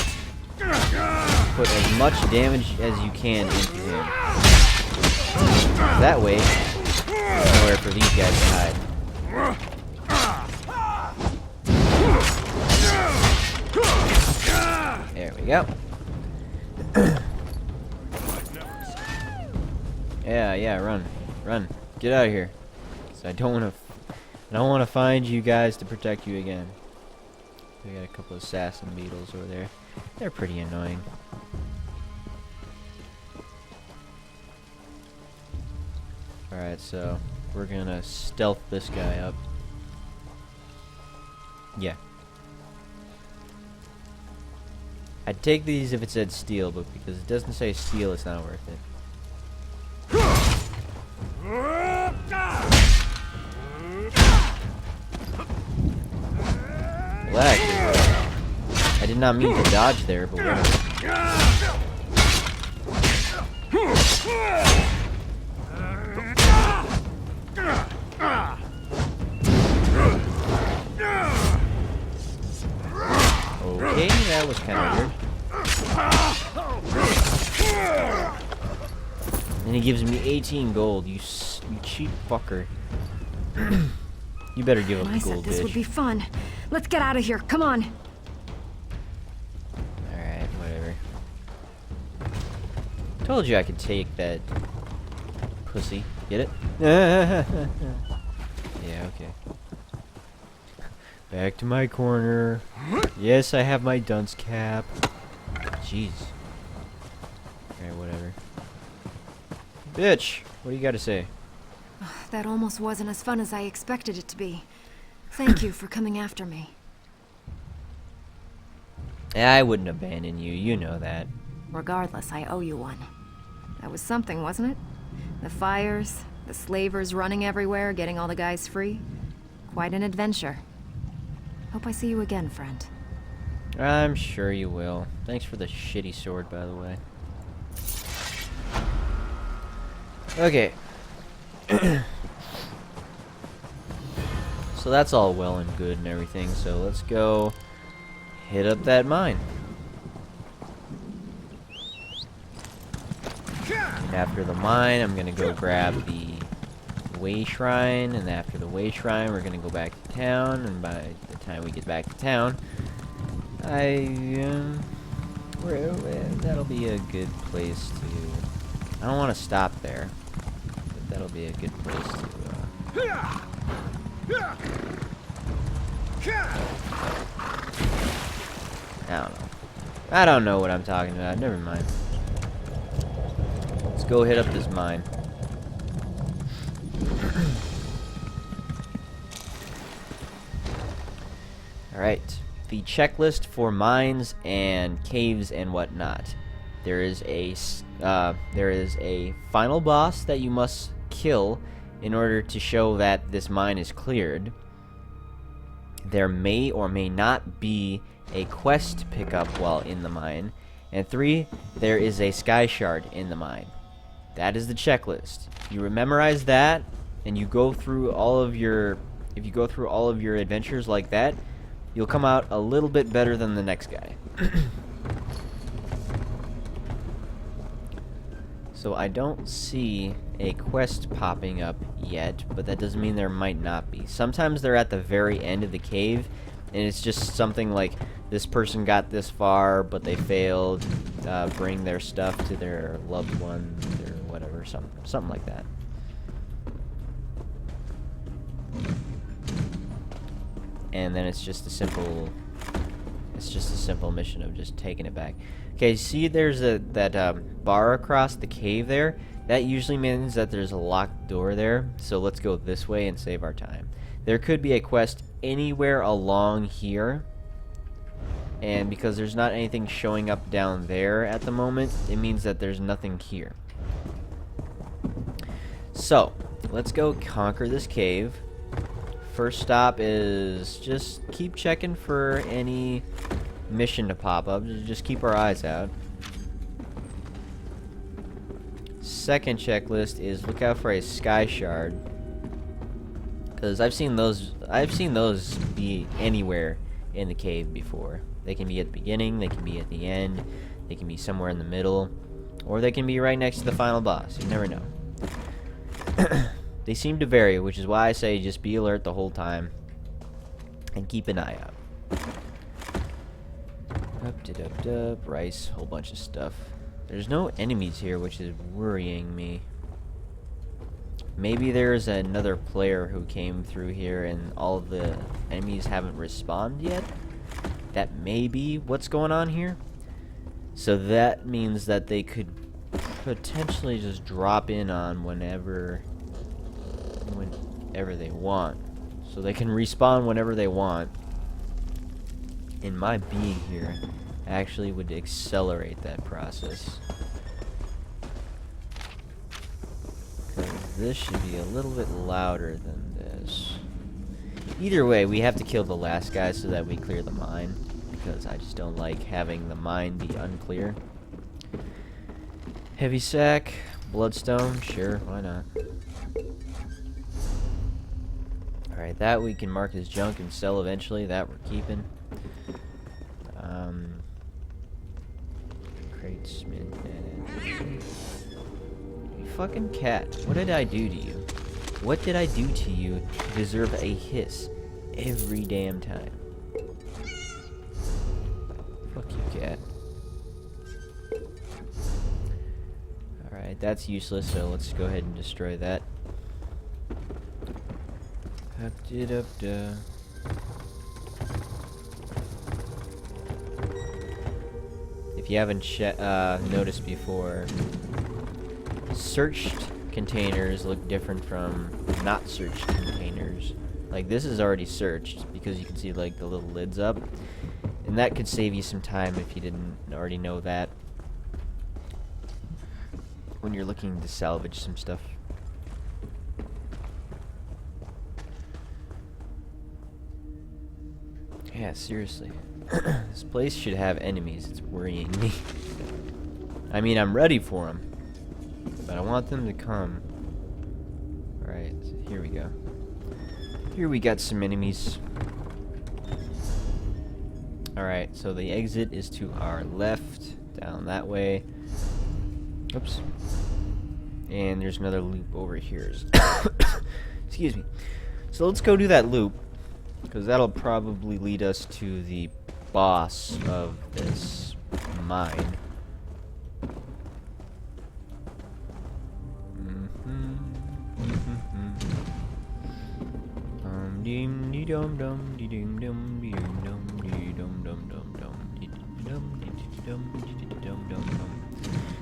Put as much damage as you can into him. That way, there's nowhere for these guys to hide. There we go. Yeah, run. Get out of here. So I don't want to find you guys to protect you again. We got a couple of assassin beetles over there. They're pretty annoying. Alright, so we're gonna stealth this guy up. Yeah. I'd take these if it said steel, but because it doesn't say steel, it's not worth it. Well, that actually worked. I did not mean to dodge there, but whatever. Okay, that was kind of weird. And he gives me 18 gold. You cheap fucker. You better give up the I gold, said this bitch. would be fun. Let's get out of here. Come on. Alright, whatever. Told you I could take that pussy. Get it? Yeah, okay. Back to my corner. Yes, I have my dunce cap. Jeez. Alright, whatever. Bitch, what do you got to say? That almost wasn't as fun as I expected it to be. Thank you for coming after me. I wouldn't abandon you, you know that. Regardless, I owe you one. That was something, wasn't it? The fires, the slavers running everywhere, getting all the guys free. Quite an adventure. Hope I see you again, friend. I'm sure you will. Thanks for the shitty sword, by the way. Okay. So that's all well and good and everything, so let's go hit up that mine. And after the mine, I'm gonna go grab the way shrine, and after the way shrine, we're gonna go back to town, and by the time we get back to town, that'll be a good place to... I don't want to stop there, but that'll be a good place to... I don't know. I don't know what I'm talking about. Never mind. Let's go hit up this mine. Alright. The checklist for mines and caves and whatnot. There is a final boss that you must kill in order to show that this mine is cleared. There may or may not be a quest to pick up while in the mine. And 3, there is a SKYSHARD in the mine. That is the checklist. You memorize that, and you go through all of your... If you go through all of your adventures like that, you'll come out a little bit better than the next guy. So I don't see a quest popping up yet, but that doesn't mean there might not be. Sometimes they're at the very end of the cave, and it's just something like, this person got this far, but they failed, bring their stuff to their loved ones, or whatever, something like that. And then it's just a simple mission of just taking it back. Okay, see there's that bar across the cave there? That usually means that there's a locked door there, so let's go this way and save our time. There could be a quest anywhere along here, and because there's not anything showing up down there at the moment, it means that there's nothing here. So, let's go conquer this cave. First stop is just keep checking for any mission to pop up. Just keep our eyes out. Second checklist is look out for a SKYSHARD, because I've seen those be anywhere in the cave before. They can be at the beginning, they can be at the end, they can be somewhere in the middle, or they can be right next to the final boss. You never know. They seem to vary, which is why I say just be alert the whole time and keep an eye out. Up, rice, whole bunch of stuff. There's no enemies here, which is worrying me. Maybe there's another player who came through here and all of the enemies haven't respawned yet. That may be what's going on here. So that means that they could potentially just drop in on whenever they want. So they can respawn whenever they want. And my being here actually would accelerate that process. Because this should be a little bit louder than this. Either way, we have to kill the last guy so that we clear the mine. Because I just don't like having the mine be unclear. Heavy sack, bloodstone, sure, why not? Alright, that we can mark as junk and sell eventually. That we're keeping. Crates, you fucking cat. What did I do to you? What did I do to you to deserve a hiss every damn time? Fuck you, cat. Alright, that's useless, so let's go ahead and destroy that. If you haven't noticed before, searched containers look different from not searched containers. Like this is already searched because you can see like the little lids up, and that could save you some time if you didn't already know that. when you're looking to salvage some stuff. Yeah, seriously. This place should have enemies. It's worrying me. I mean, I'm ready for them, but I want them to come. Alright, so here we go. Here we got some enemies. Alright, so the exit is to our left, down that way. Oops. And there's another loop over here. Excuse me. So let's go do that loop, because that'll probably lead us to the boss of this mine.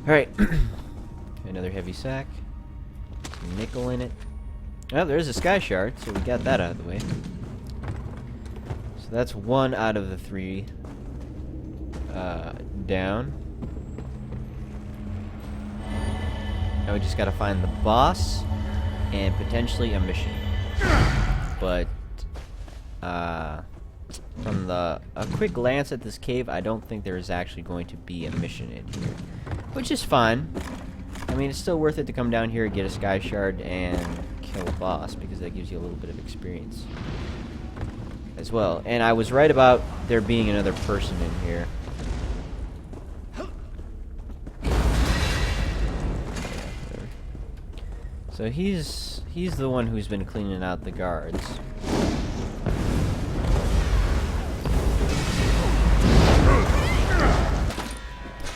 Alright. Another heavy sack. Some nickel in it. Oh, there's a sky shard, so we got that out of the way. So that's 1 out of the 3 down. Now we just gotta find the boss and potentially a mission. But from a quick glance at this cave, I don't think there is actually going to be a mission in here, which is fine. I mean, it's still worth it to come down here, get a sky shard, and kill a boss, because that gives you a little bit of experience as well. And I was right about there being another person in here. So he's the one who's been cleaning out the guards.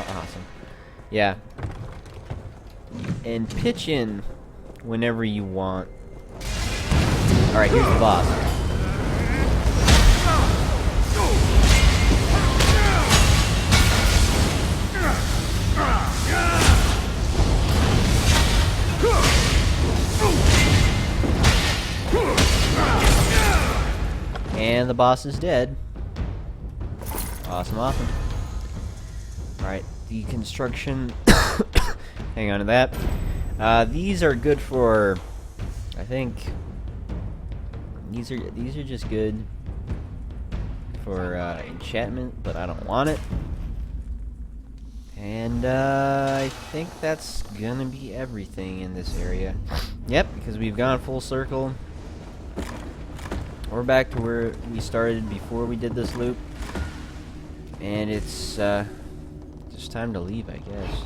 Awesome. Yeah. And pitch in whenever you want. Alright, here's the boss. And the boss is dead. Awesome, awesome. Alright, deconstruction. Hang on to that. These are good for, I think, these are just good for enchantment, but I don't want it. And I think that's gonna be everything in this area. Yep, because we've gone full circle. We're back to where we started before we did this loop. And it's just time to leave, I guess.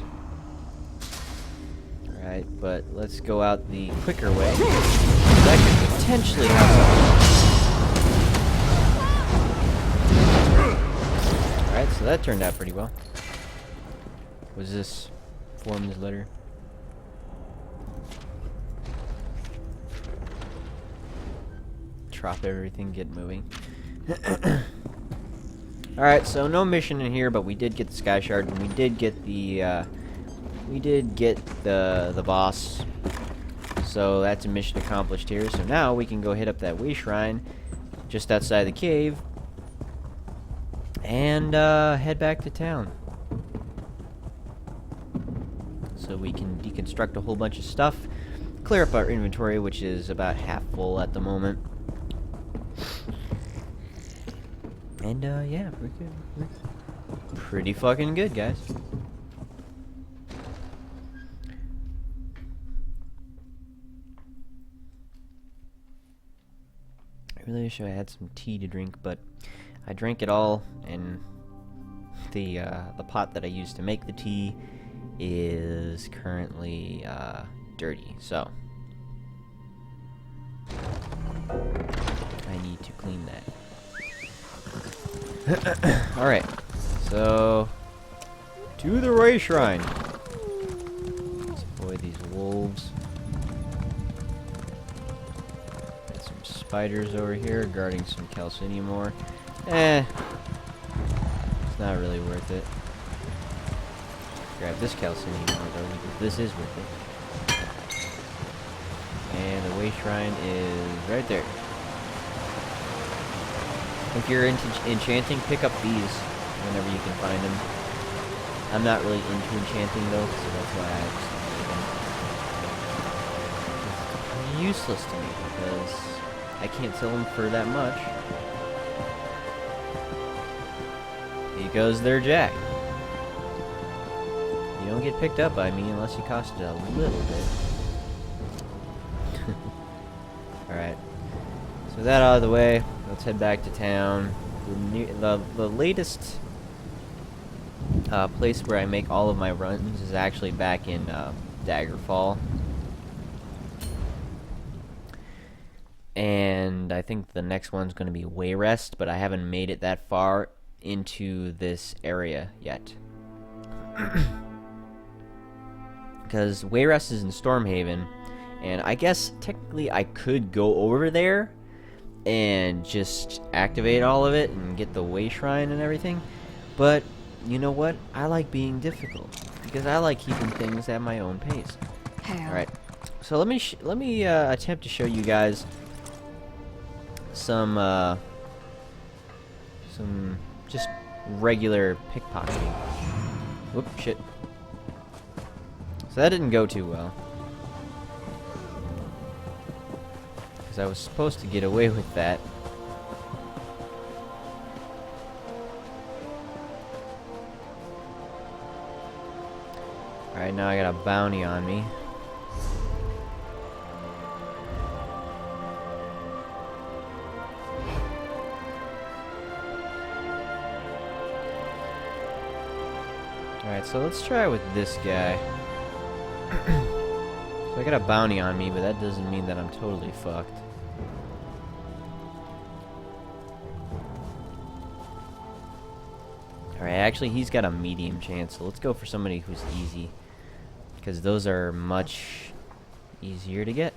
Alright, but let's go out the quicker way. That could potentially happen. Alright, so that turned out pretty well. Was this Foreman's letter? Drop everything, get moving. Alright, so no mission in here, but we did get the sky shard, and we did get the boss. So that's a mission accomplished here. So now we can go hit up that way shrine just outside the cave and head back to town. So we can deconstruct a whole bunch of stuff, clear up our inventory, which is about half full at the moment. And yeah, we're good. We're pretty fucking good, guys. I really wish I had some tea to drink, but I drank it all, and the pot that I used to make the tea is currently dirty, so I need to clean that. Alright, so to the Ray Shrine. Let's avoid these wolves. Got some spiders over here guarding some calcinium ore. It's not really worth it. Grab this calcinium ore though, because this is worth it. And the Way Shrine is right there. If you're into enchanting, pick up these whenever you can find them. I'm not really into enchanting though, so that's why I just useless to me because I can't sell them for that much. Because they're Jack. You don't get picked up by me unless you cost it a little bit. Alright. So that out of the way, let's head back to town. The latest place where I make all of my runs is actually back in Daggerfall. And I think the next one's going to be Wayrest, but I haven't made it that far into this area yet. Because Wayrest is in Stormhaven, and I guess technically I could go over there and just activate all of it and get the Way Shrine and everything, but you know what? I like being difficult because I like keeping things at my own pace. All right, so let me attempt to show you guys some just regular pickpocketing. Whoop, shit. So that didn't go too well. Because I was supposed to get away with that. Alright, now I got a bounty on me. Alright, so let's try with this guy. So I got a bounty on me, but that doesn't mean that I'm totally fucked. Alright, actually he's got a medium chance, so let's go for somebody who's easy. Because those are much easier to get.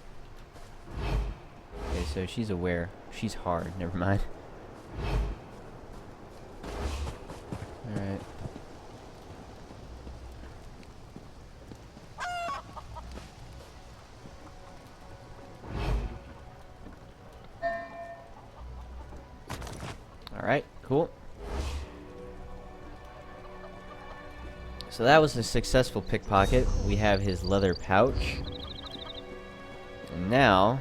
Okay, so she's aware. She's hard, never mind. Alright. Alright, cool. So that was a successful pickpocket. We have his leather pouch. And now,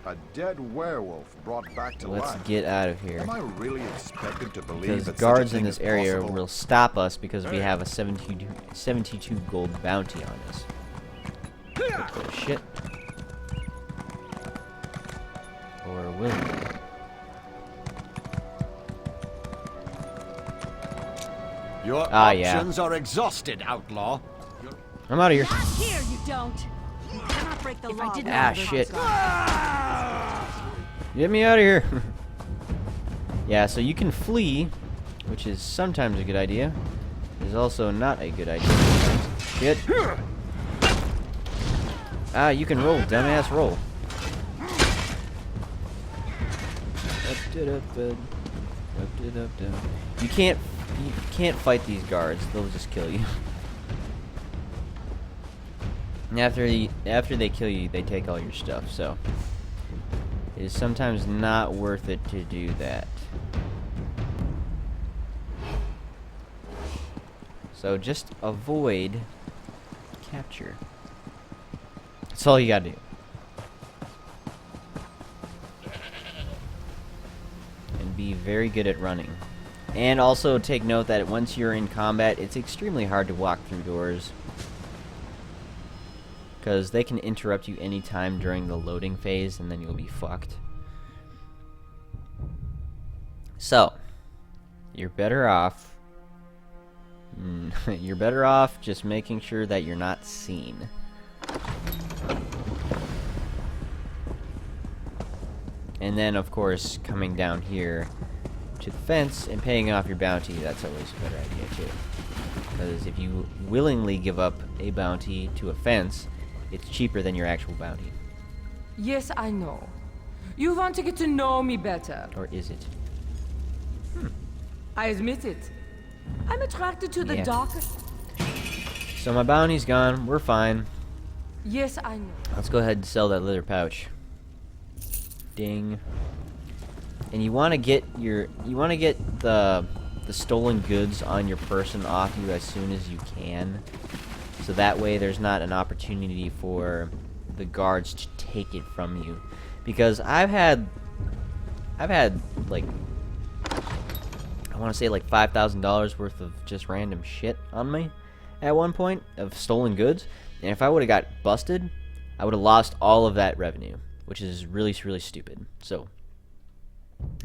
a dead werewolf brought back to let's life. Get out of here. Am I really expected to believe Because that guards such a in thing this is area possible? will stop us because we have a 72 gold bounty on us. Oh, shit. Or will we? Your yeah. options are exhausted, outlaw. I'm out of here. Not here, you don't. You cannot break the law. Shit. Get me out of here. Yeah, so you can flee, which is sometimes a good idea. It is also not a good idea. Shit. You can roll, dumbass, roll. You can't fight these guards. They'll just kill you. And after they kill you, they take all your stuff. So it is sometimes not worth it to do that. So just avoid capture. That's all you gotta do. And be very good at running. And also take note that once you're in combat, it's extremely hard to walk through doors. Because they can interrupt you anytime during the loading phase, and then you'll be fucked. So, you're better off... you're better off just making sure that you're not seen. And then, of course, coming down here to the fence and paying off your bounty, that's always a better idea, too. Because if you willingly give up a bounty to a fence, it's cheaper than your actual bounty. Yes, I know. You want to get to know me better. Or is it? I admit it. I'm attracted to the darkest. So my bounty's gone. We're fine. Yes, I know. Let's go ahead and sell that leather pouch. Ding. And you want to get the stolen goods on your person off you as soon as you can. So that way there's not an opportunity for the guards to take it from you, because I've had like, I want to say like $5,000 worth of just random shit on me at one point of stolen goods, and if I would have got busted, I would have lost all of that revenue, which is really, really stupid. So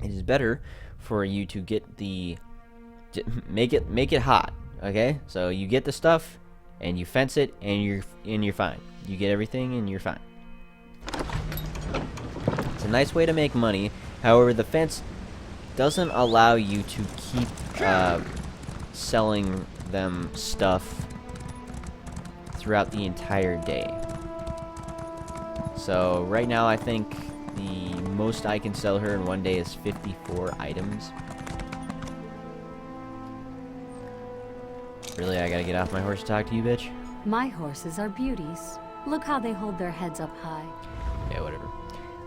it is better for you to get the make it hot, okay? So you get the stuff and you fence it and you're fine. You get everything and you're fine. It's a nice way to make money. However, the fence doesn't allow you to keep selling them stuff throughout the entire day. So right now I think the most I can sell her in one day is 54 items. Really, I gotta get off my horse to talk to you, bitch? My horses are beauties. Look how they hold their heads up high. Yeah, whatever.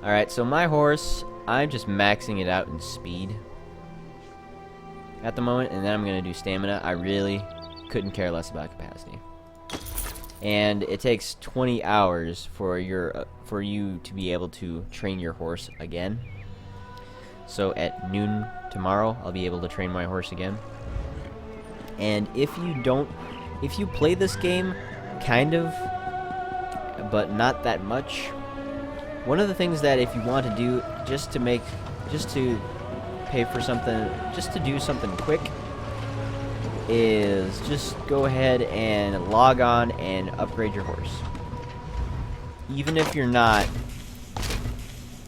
Alright, so my horse, I'm just maxing it out in speed at the moment, and then I'm gonna do stamina. I really couldn't care less about capacity. And it takes 20 hours for you to be able to train your horse again. So at noon tomorrow, I'll be able to train my horse again. And if you play this game, kind of, but not that much, one of the things that if you want to do just to pay for something, just to do something quick, is just go ahead and log on and upgrade your horse. Even if you're not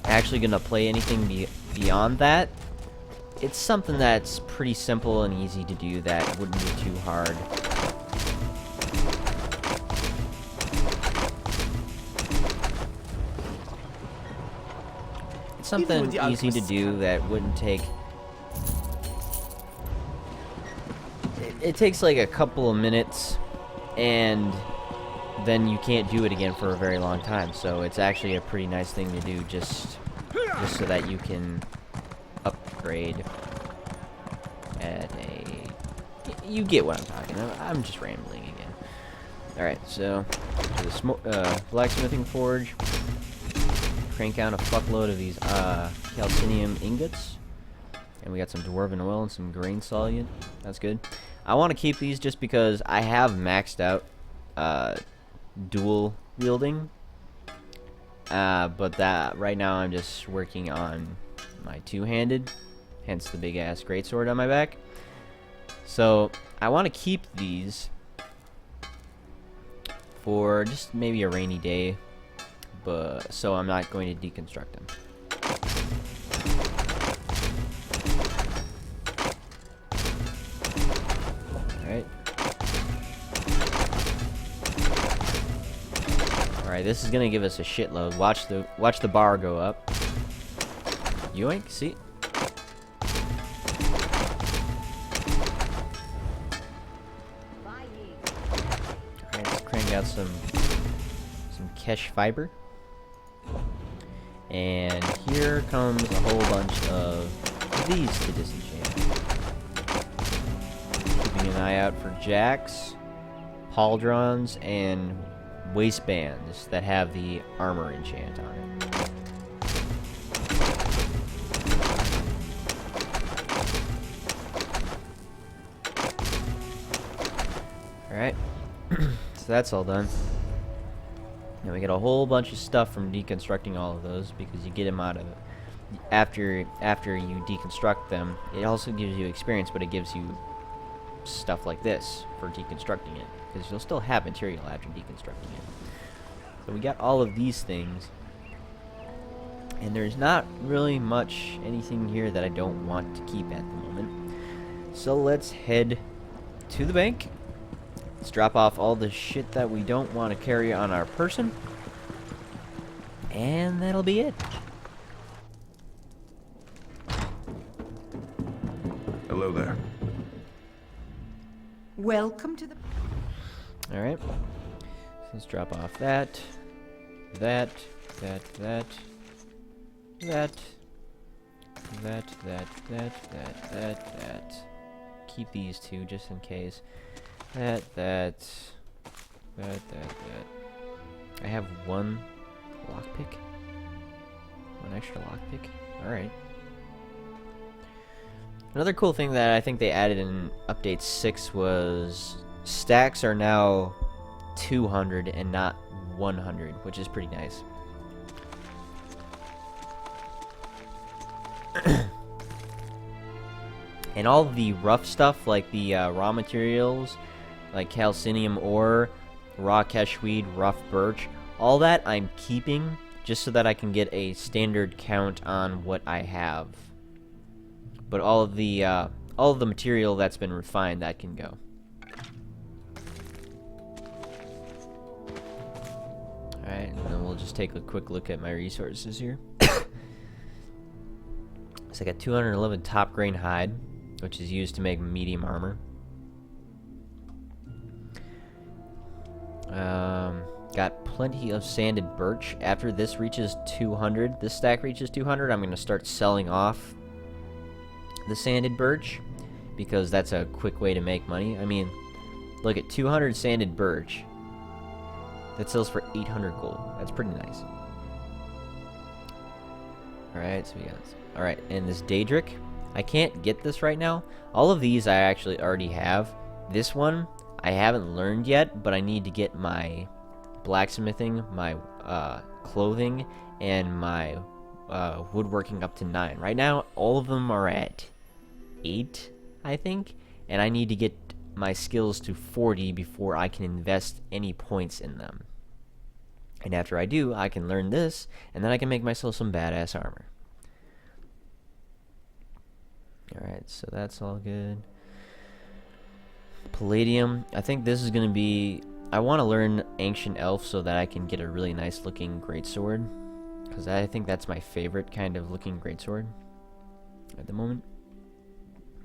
actually gonna play anything beyond that, it's something that's pretty simple and easy to do that wouldn't be too hard. It's something easy to do that wouldn't take... It takes like a couple of minutes, and then you can't do it again for a very long time. So it's actually a pretty nice thing to do, just so that you can upgrade at a... You get what I'm talking about. I'm just rambling again. Alright, so to the blacksmithing forge. Crank out a fuckload of these calcinium ingots. And we got some dwarven oil and some grain solid. That's good. I want to keep these just because I have maxed out dual wielding. But that right now I'm just working on my two-handed, hence the big ass greatsword on my back. So I want to keep these for just maybe a rainy day, but so I'm not going to deconstruct them. Alright, this is gonna give us a shitload. Watch the bar go up. Yoink, see? Alright, let's crank out some kesh fiber. And here comes a whole bunch of these to disenchant. Keeping an eye out for jacks, pauldrons, and waistbands that have the armor enchant on it. Alright, so that's all done. Now we get a whole bunch of stuff from deconstructing all of those, because you get them out of it. After you deconstruct them, it also gives you experience, but it gives you stuff like this for deconstructing it, because you'll still have material after deconstructing it. So we got all of these things, and there's not really much anything here that I don't want to keep at the moment. So let's head to the bank. Let's drop off all the shit that we don't want to carry on our person, and that'll be it. Hello there. Welcome to the... Alright. Let's drop off that. Keep these two just in case. That. I have one lockpick. One extra lockpick. Alright. Another cool thing that I think they added in Update 6 was stacks are now 200 and not 100, which is pretty nice. And all the rough stuff, like the raw materials, like calcinium ore, raw cashweed, rough birch, all that I'm keeping just so that I can get a standard count on what I have. But all of the material that's been refined, that can go. Alright, and then we'll just take a quick look at my resources here. So I got 211 top grain hide, which is used to make medium armor. Got plenty of sanded birch. After this reaches 200, this stack reaches 200, I'm going to start selling off the sanded birch, because that's a quick way to make money. I mean, look at 200 sanded birch. That sells for 800 gold. That's pretty nice. Alright, so we got this. Alright, and this Daedric, I can't get this right now. All of these I actually already have. This one, I haven't learned yet, but I need to get my blacksmithing, my clothing, and my woodworking up to 9. Right now, all of them are at 8, I think, and I need to get my skills to 40 before I can invest any points in them. And after I do, I can learn this, and then I can make myself some badass armor. Alright, so that's all good. Palladium, I think this is going to be... I want to learn Ancient Elf so that I can get a really nice looking greatsword, because I think that's my favorite kind of looking greatsword at the moment.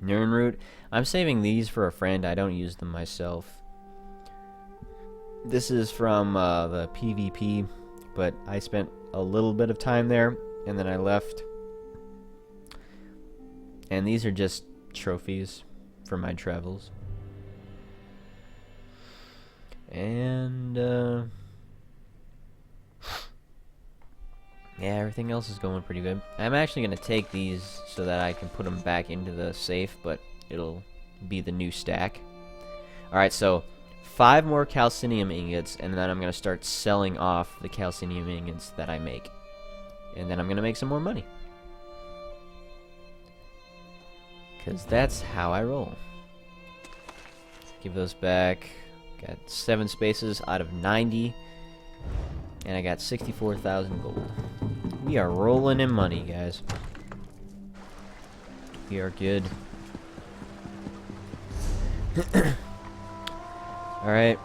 Nirnroot, I'm saving these for a friend. I don't use them myself. This is from the PvP, but I spent a little bit of time there, and then I left. And these are just trophies for my travels. And, yeah, everything else is going pretty good. I'm actually going to take these so that I can put them back into the safe, but it'll be the new stack. Alright, so 5 more calcinium ingots, and then I'm going to start selling off the calcinium ingots that I make. And then I'm going to make some more money. Because that's how I roll. Give those back. Got 7 spaces out of 90. And I got 64,000 gold. We are rolling in money, guys. We are good. Alright.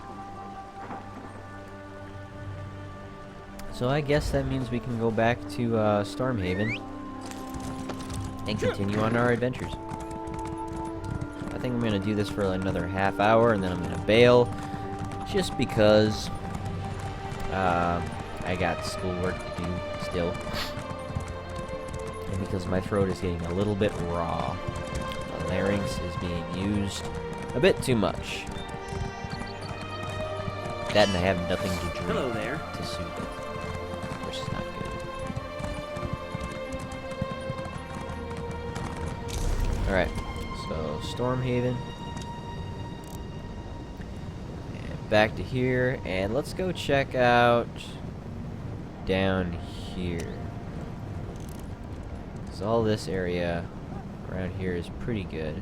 So I guess that means we can go back to Stormhaven and continue on our adventures. I think I'm going to do this for another half hour, and then I'm going to bail, just because I got schoolwork to do still, and because my throat is getting a little bit raw. The larynx is being used a bit too much. That, and I have nothing to drink. Hello there. To soothe it, which is not good. Alright. So, Stormhaven. And back to here. And let's go check out down here. So all this area around here is pretty good.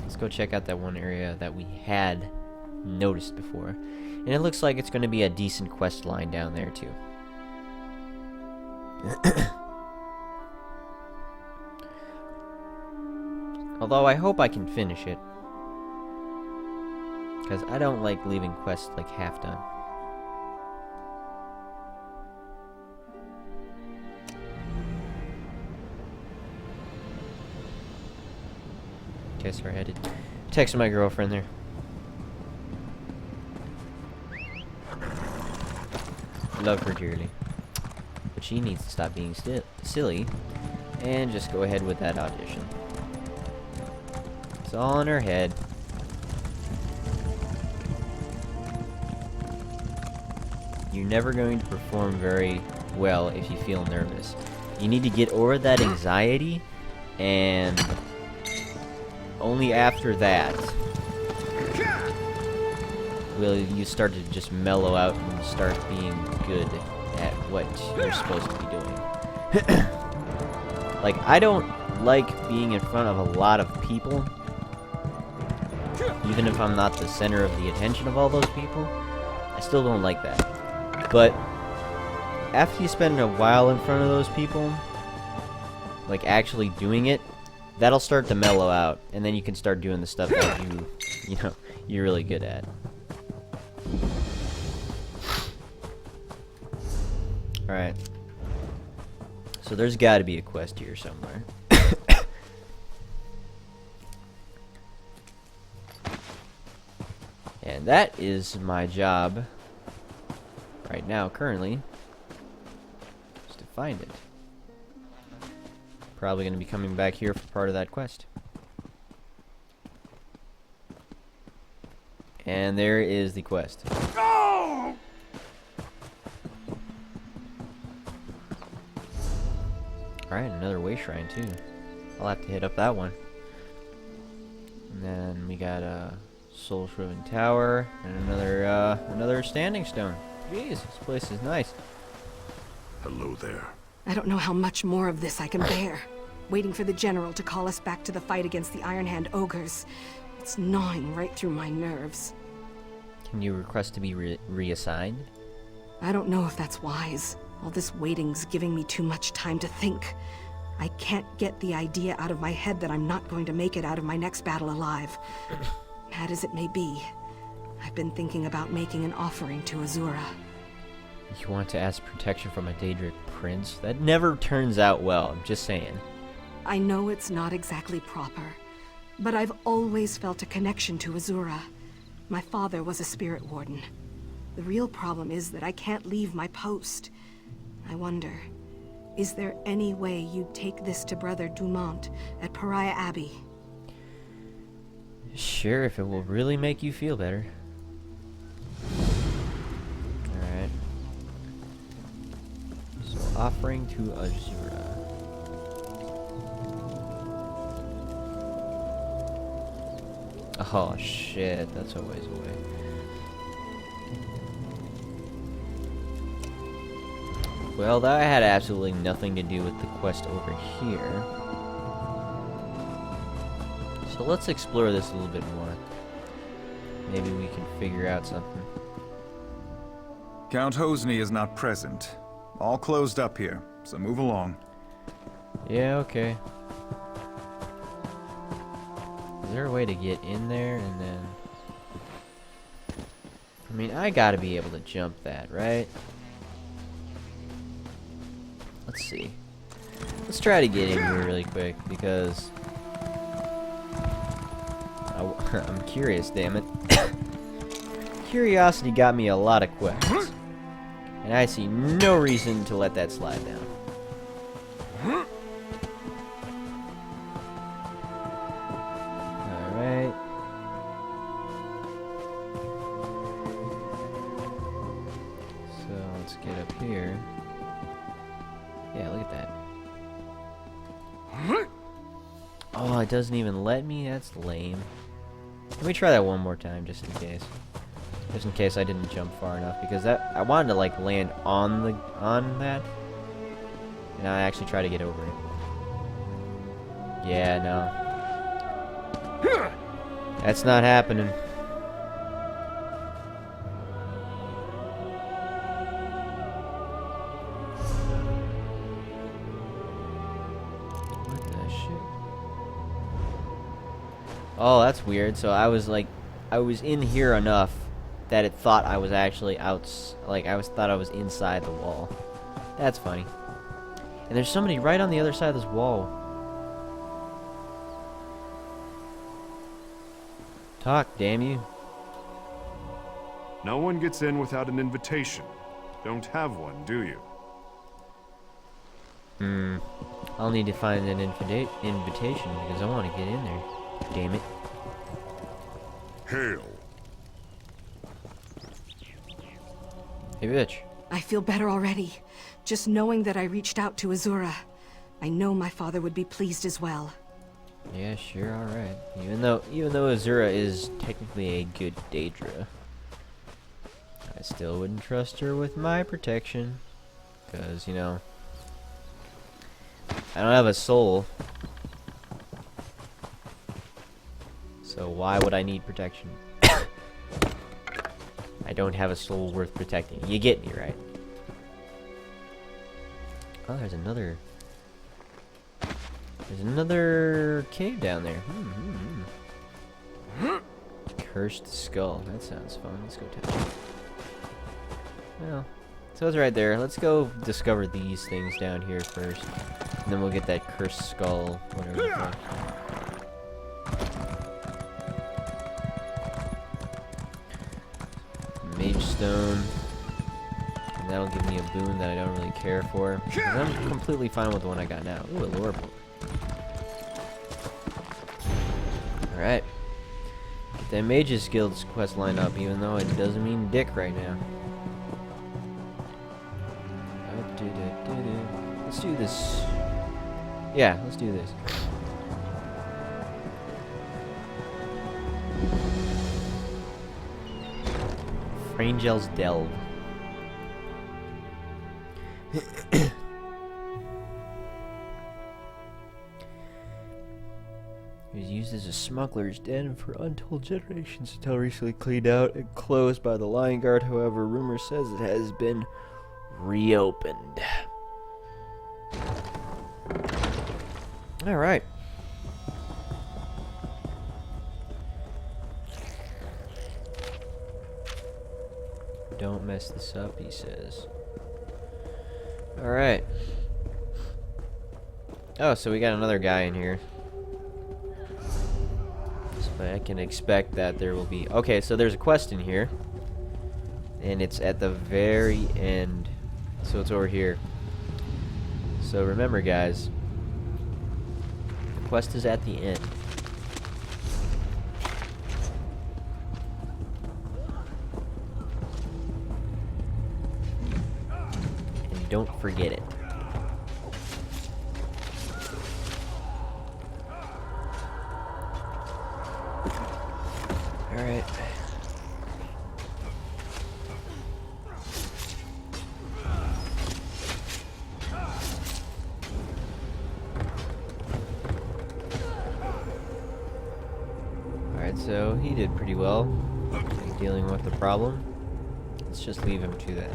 Let's go check out that one area that we had noticed before. And it looks like it's going to be a decent quest line down there too. Although I hope I can finish it, because I don't like leaving quests like half done. Okay, sorry, I had to text my girlfriend there. Love her dearly, but she needs to stop being silly and just go ahead with that audition. It's all in her head. you're never going to perform very well if you feel nervous. You need to get over that anxiety, and only after that will you start to just mellow out and start being good at what you're supposed to be doing. Like, I don't like being in front of a lot of people, even if I'm not the center of the attention of all those people. I still don't like that. But after you spend a while in front of those people, like actually doing it, that'll start to mellow out, and then you can start doing the stuff that you know, you're really good at. Alright. So there's got to be a quest here somewhere. And that is my job right now, currently, is to find it. Probably going to be coming back here for part of that quest. And there is the quest. No! Alright, another way shrine too. I'll have to hit up that one. And then we got a Soul Shriven Tower and another standing stone. Jeez, this place is nice. Hello there. I don't know how much more of this I can bear. Waiting for the general to call us back to the fight against the Iron Hand ogres. It's gnawing right through my nerves. Can you request to be reassigned? I don't know if that's wise. All this waiting's giving me too much time to think. I can't get the idea out of my head that I'm not going to make it out of my next battle alive. Mad as it may be, I've been thinking about making an offering to Azura. You want to ask protection from a Daedric prince? That never turns out well, I'm just saying. I know it's not exactly proper, but I've always felt a connection to Azura. My father was a spirit warden. The real problem is that I can't leave my post. I wonder, is there any way you'd take this to Brother Dumont at Pariah Abbey? Sure, if it will really make you feel better. Alright. So, offering to Azura. Oh shit, that's a ways away. Well, that had absolutely nothing to do with the quest over here. So let's explore this a little bit more. Maybe we can figure out something. Count Hosni is not present. All closed up here, so move along. Yeah, okay. Is there a way to get in there and then... I mean, I gotta be able to jump that, right? Let's see. Let's try to get in here really quick, because... I'm curious, damn it. Curiosity got me a lot of quests. And I see no reason to let that slide down. Alright. So let's get up here. Yeah, look at that. Oh, it doesn't even let me? That's lame. Let me try that one more time, just in case. Just in case I didn't jump far enough, because that I wanted to like land on that, and I actually try to get over it. Yeah, no, that's not happening. What the shit? Oh, that's weird. So I was in here enough that it thought I was actually thought I was inside the wall. That's funny. And there's somebody right on the other side of this wall. Talk, damn you. No one gets in without an invitation. Don't have one, do you? I'll need to find an invitation because I want to get in there. Damn it. Hail. Hey, bitch. I feel better already. Just knowing that I reached out to Azura. I know my father would be pleased as well. Yeah, sure, alright. Even though Azura is technically a good Daedra, I still wouldn't trust her with my protection. Because, you know, I don't have a soul. So why would I need protection? I don't have a soul worth protecting. You get me, right? Oh, there's another cave down there. Cursed skull. That sounds fun. Let's go touch it. Well, so it's right there. Let's go discover these things down here first. And then we'll get that cursed skull, whatever the fuck. Mage stone. And that'll give me a boon that I don't really care for. And I'm completely fine with the one I got now. Ooh, a LOREBOOK. Alright. Get that Mage's Guild's quest line up, even though it doesn't mean dick right now. Let's do this. Yeah, let's do this. Frangel's Delve. It was used as a smuggler's den for untold generations until recently cleaned out and closed by the Lion Guard. However, rumor says it has been reopened. Alright. Don't mess this up, he says. Alright. Oh, so we got another guy in here. So I can expect that there will be... Okay, so there's a quest in here. And it's at the very end. So it's over here. So remember, guys. The quest is at the end. And don't forget it. Alright. Alright, so he did pretty well dealing with the problem. Let's just leave him to that.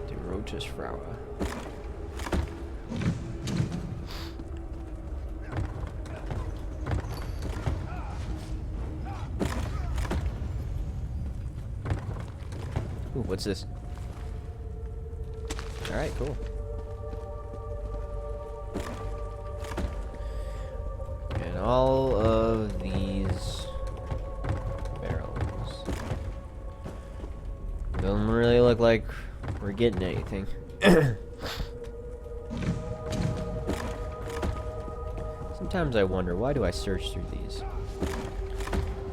Die Rotes Frau. Ooh, what's this? Alright, cool. And all of these barrels don't really look like we're getting anything. Sometimes I wonder, why do I search through these?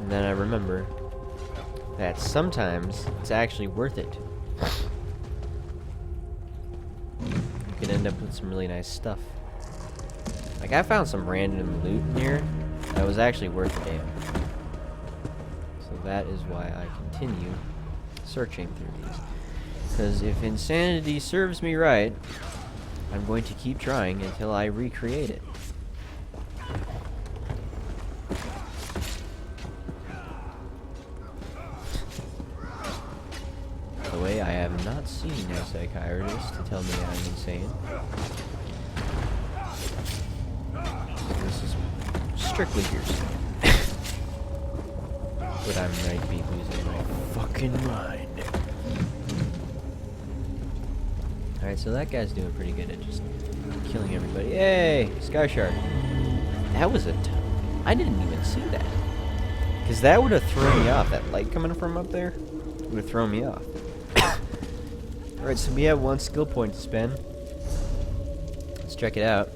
And then I remember that sometimes it's actually worth it. You could end up with some really nice stuff. Like, I found some random loot in here that was actually worth the damn. So that is why I continue searching through these. Because if insanity serves me right, I'm going to keep trying until I recreate it. By the way, I have not seen a psychiatrist to tell me I'm insane. This is strictly hearsay. But I might be losing my fucking mind. Alright, so that guy's doing pretty good at just killing everybody. Yay! SKYSHARD. That was I didn't even see that. Because that would have thrown me off. That light coming from up there would have thrown me off. Alright, so we have one skill point to spend. Let's check it out.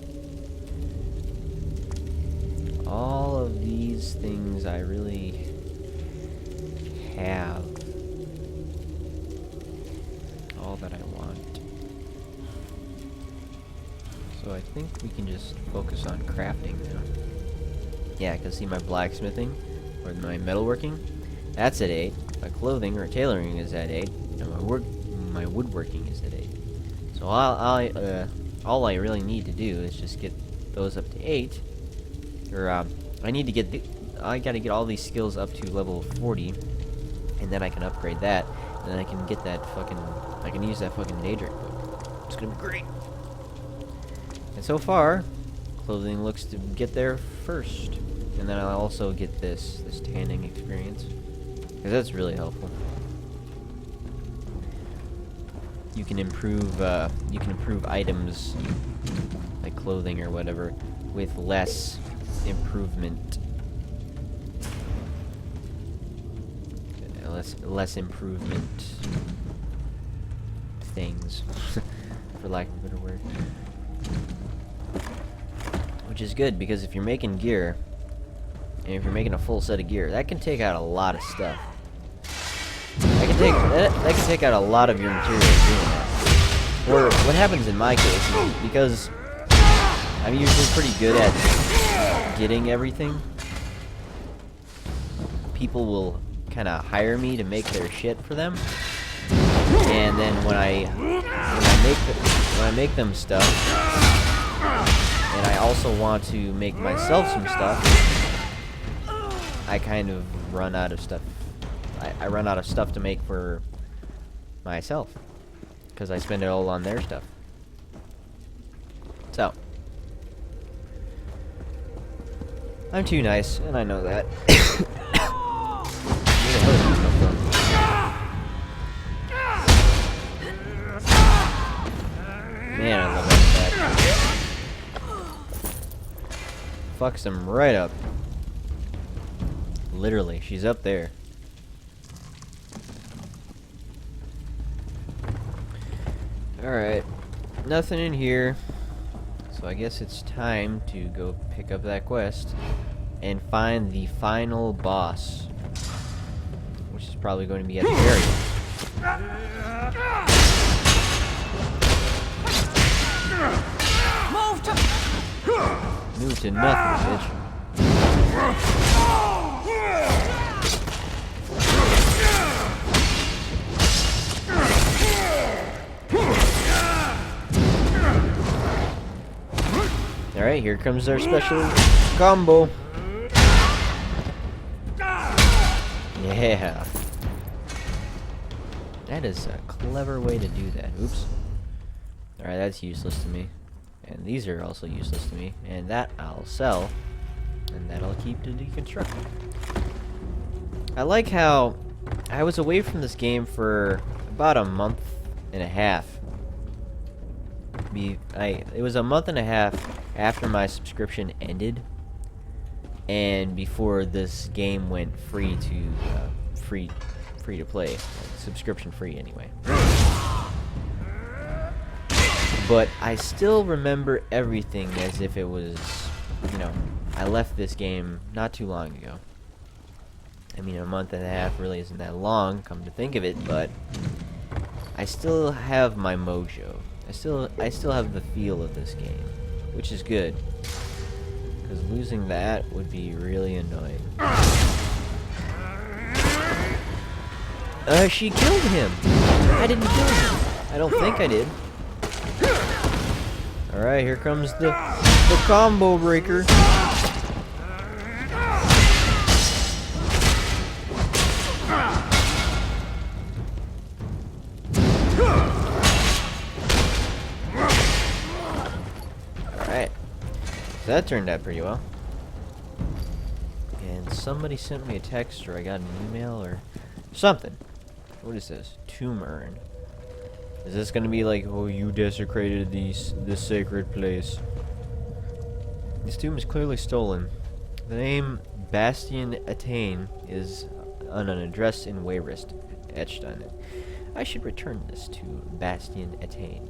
All of these things I really have all that I want. So I think we can just focus on crafting now. Yeah, because see, my blacksmithing or my metalworking, that's at 8. My clothing or tailoring is at 8, and my woodworking is at 8. So all I really need to do is just get those up to 8. Or I gotta get all these skills up to level 40, and then I can upgrade that, and then I can get that I can use that fucking Daedric book. It's gonna be great. And so far, clothing looks to get there first, and then I'll also get this tanning experience, because that's really helpful. You can improve items like clothing or whatever with less improvement. Less improvement things, for lack of a better word. Which is good, because if you're making gear, and if you're making a full set of gear, that can take out a lot of stuff. That can take out a lot of your materials doing that. Or what happens in my case is, because I'm usually pretty good at getting everything, people will kind of hire me to make their shit for them, and then when I make them stuff, and I also want to make myself some stuff, I kind of run out of stuff. I run out of stuff to make for myself, because I spend it all on their stuff. So I'm too nice, and I know that. Man, I love that attack. Fucks him right up. Literally, she's up there. Alright, nothing in here. So I guess it's time to go pick up that quest and find the final boss, which is probably going to be at the area. Move to nothing, bitch. Alright, here comes our special combo. Yeah. That is a clever way to do that. Oops. Alright, that's useless to me. And these are also useless to me. And that I'll sell. And that'll keep to deconstruct. I like how I was away from this game for about a month and a half. It was a month and a half after my subscription ended, and before this game went free to play, subscription free anyway. But I still remember everything as if it was, I left this game not too long ago. I mean, a month and a half really isn't that long, come to think of it, but I still have my mojo. I still have the feel of this game, which is good, because losing that would be really annoying. She killed him! I didn't kill him! I don't think I did. Alright, here comes the combo breaker. Alright. So that turned out pretty well. And somebody sent me a text, or I got an email, or something. What is this? Tomb urn. Is this gonna be like, oh, you desecrated this sacred place? This tomb is clearly stolen. The name Bastion Attain is on an address in Wayrest etched on it. I should return this to Bastion Attain.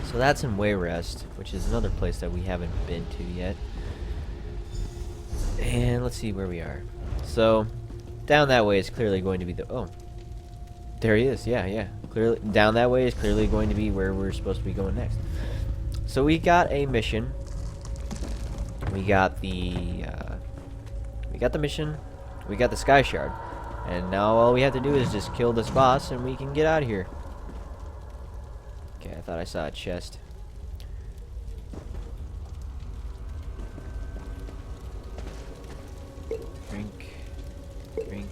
So that's in Wayrest, which is another place that we haven't been to yet. And let's see where we are. So down that way is clearly going to be the... Oh. There he is. Yeah, yeah. Clearly, down that way is clearly going to be where we're supposed to be going next. So we got a mission. We got the mission. We got the SKYSHARD. And now all we have to do is just kill this boss and we can get out of here. Okay, I thought I saw a chest. Drink. Drink.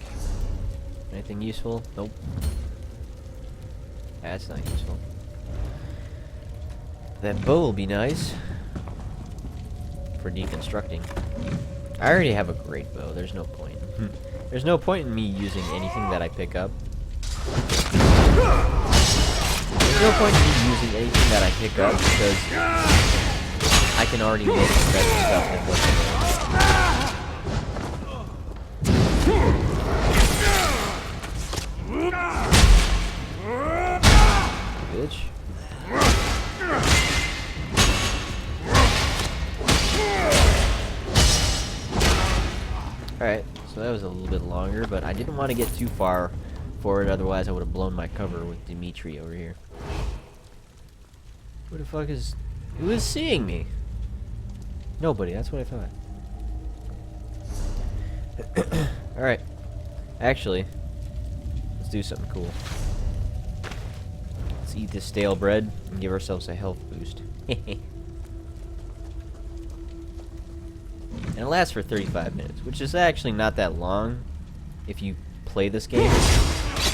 Anything useful? Nope. That's not useful. That bow will be nice for deconstructing. I already have a great bow. There's no point. There's no point in me using anything that I pick up. There's no point in me using anything that I pick up because I can already make better stuff than what's in there. Bitch. Alright, so that was a little bit longer, but I didn't want to get too far forward, otherwise I would have blown my cover with Dimitri over here. Who the fuck is... Who is seeing me? Nobody, that's what I thought. Alright. Actually, let's do something cool. Let's eat this stale bread and give ourselves a health boost. And it lasts for 35 minutes, which is actually not that long if you play this game.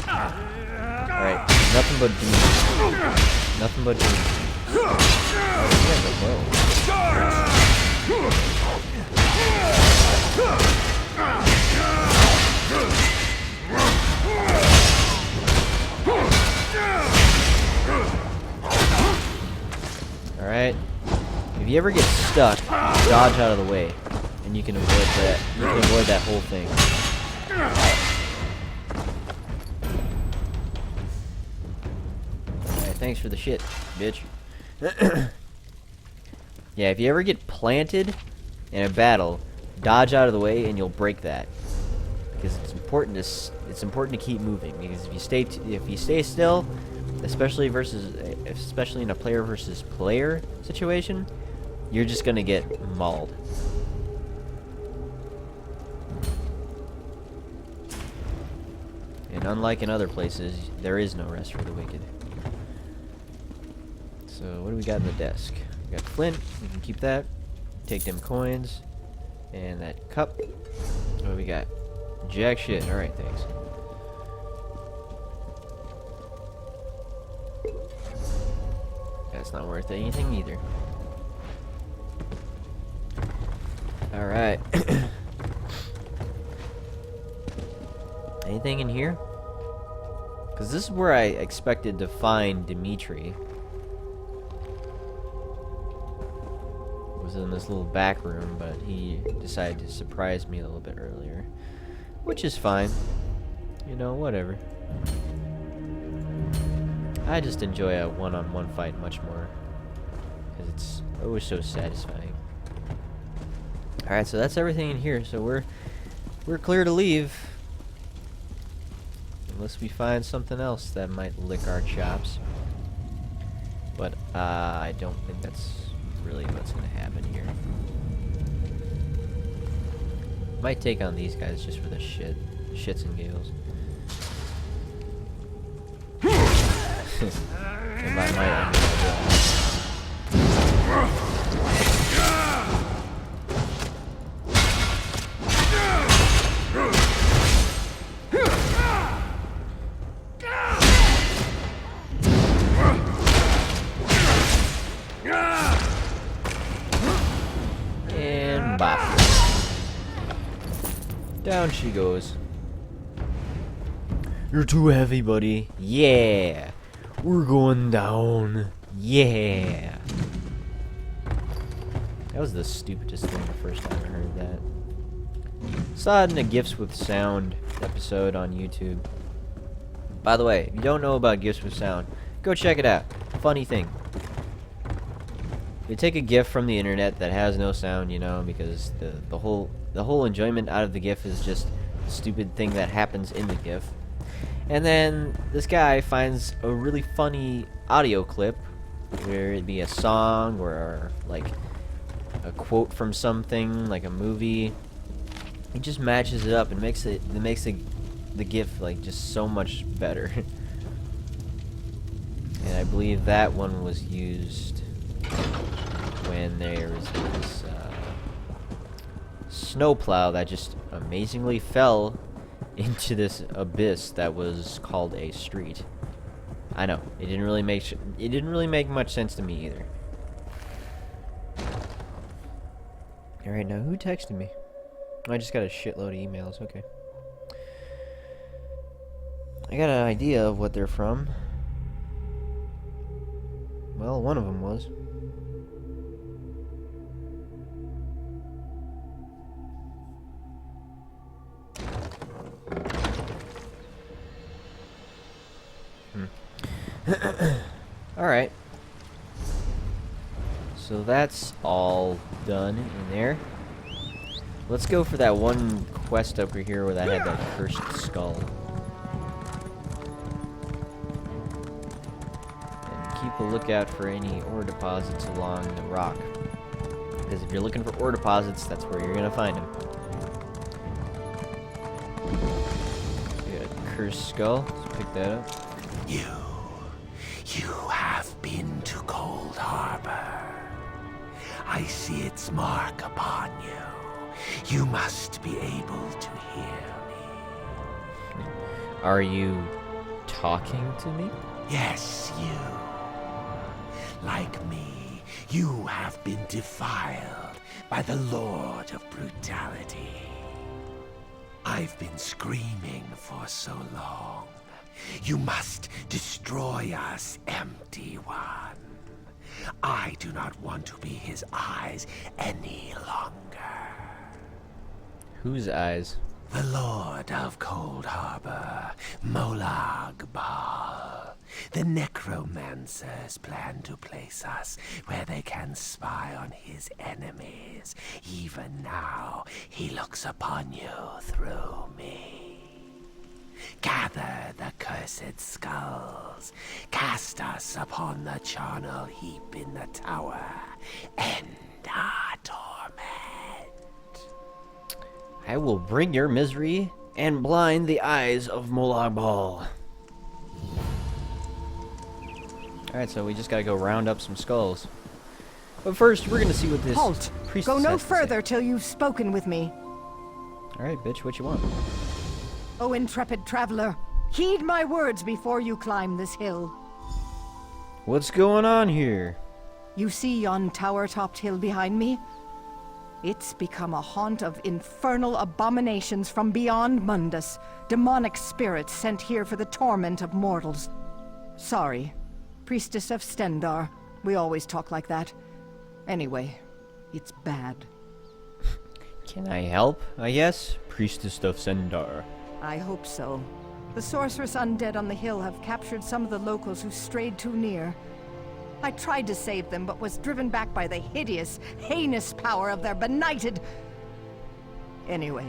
Alright, nothing but demons. Nothing but demons. Alright. If you ever get stuck, dodge out of the way. And you can avoid that. You can avoid that whole thing. Alright, thanks for the shit, bitch. Yeah, if you ever get planted in a battle, dodge out of the way and you'll break that. Because it's important to keep moving. Because if you stay still, especially in a player versus player situation, you're just gonna get mauled. And unlike in other places, there is no rest for the wicked. So, what do we got in the desk? We got flint, we can keep that. Take them coins. And that cup. What do we got? Jack shit. Alright, thanks. That's not worth anything either. Alright. Anything in here? Because this is where I expected to find Dimitri. Was in this little back room, but he decided to surprise me a little bit earlier. Which is fine. You know, whatever. I just enjoy a one-on-one fight much more. Because it's always so satisfying. Alright, so that's everything in here. So we're clear to leave. Unless we find something else that might lick our chops. But I don't think that's really what's going to happen here. Might take on these guys just for the shits and giggles. And by might, I mean and bop. Down she goes. You're too heavy, buddy. Yeah. We're going down. Yeah. That was the stupidest thing the first time I heard that. Saw it in a Gifts with Sound episode on YouTube. By the way, if you don't know about Gifts with Sound, go check it out. Funny thing. They take a GIF from the internet that has no sound, you know, because the whole enjoyment out of the GIF is just stupid thing that happens in the GIF. And then this guy finds a really funny audio clip, where it'd be a song or like a quote from something, like a movie. He just matches it up and makes the GIF like just so much better. And I believe that one was used when there was this snowplow that just amazingly fell into this abyss that was called a street. I know it didn't really make much sense to me either. All right, now who texted me? I just got a shitload of emails. Okay, I got an idea of what they're from. Well, one of them was. Alright. So that's all done in there. Let's go for that one quest over here where that had that cursed skull. And keep a lookout for any ore deposits along the rock. Because if you're looking for ore deposits, that's where you're gonna find them. We got a cursed skull. Let's pick that up. You have been to Cold Harbor. I see its mark upon you. You must be able to hear me. Are you talking to me? Yes, you. Like me, you have been defiled by the Lord of Brutality. I've been screaming for so long. You must destroy us, Empty One. I do not want to be his eyes any longer. Whose eyes? The Lord of Cold Harbor, Molag Bal. The necromancers plan to place us where they can spy on his enemies. Even now, he looks upon you through me. Gather the cursed skulls, cast us upon the charnel heap in the tower, end our torment. I will bring your misery and blind the eyes of Molag Bal. Alright, so we just gotta go round up some skulls. But first, we're gonna see what this Halt! priestess Go no has to say. further till you've spoken with me. Alright, bitch, what you want? O intrepid traveler, heed my words before you climb this hill. What's going on here? You see yon tower-topped hill behind me? It's become a haunt of infernal abominations from beyond Mundus, demonic spirits sent here for the torment of mortals. Sorry, Priestess of Stendar. We always talk like that. Anyway, it's bad. Can I help, I guess? Priestess of Stendar. I hope so. The sorceress undead on the hill have captured some of the locals who strayed too near. I tried to save them, but was driven back by the hideous, heinous power of their benighted... Anyway,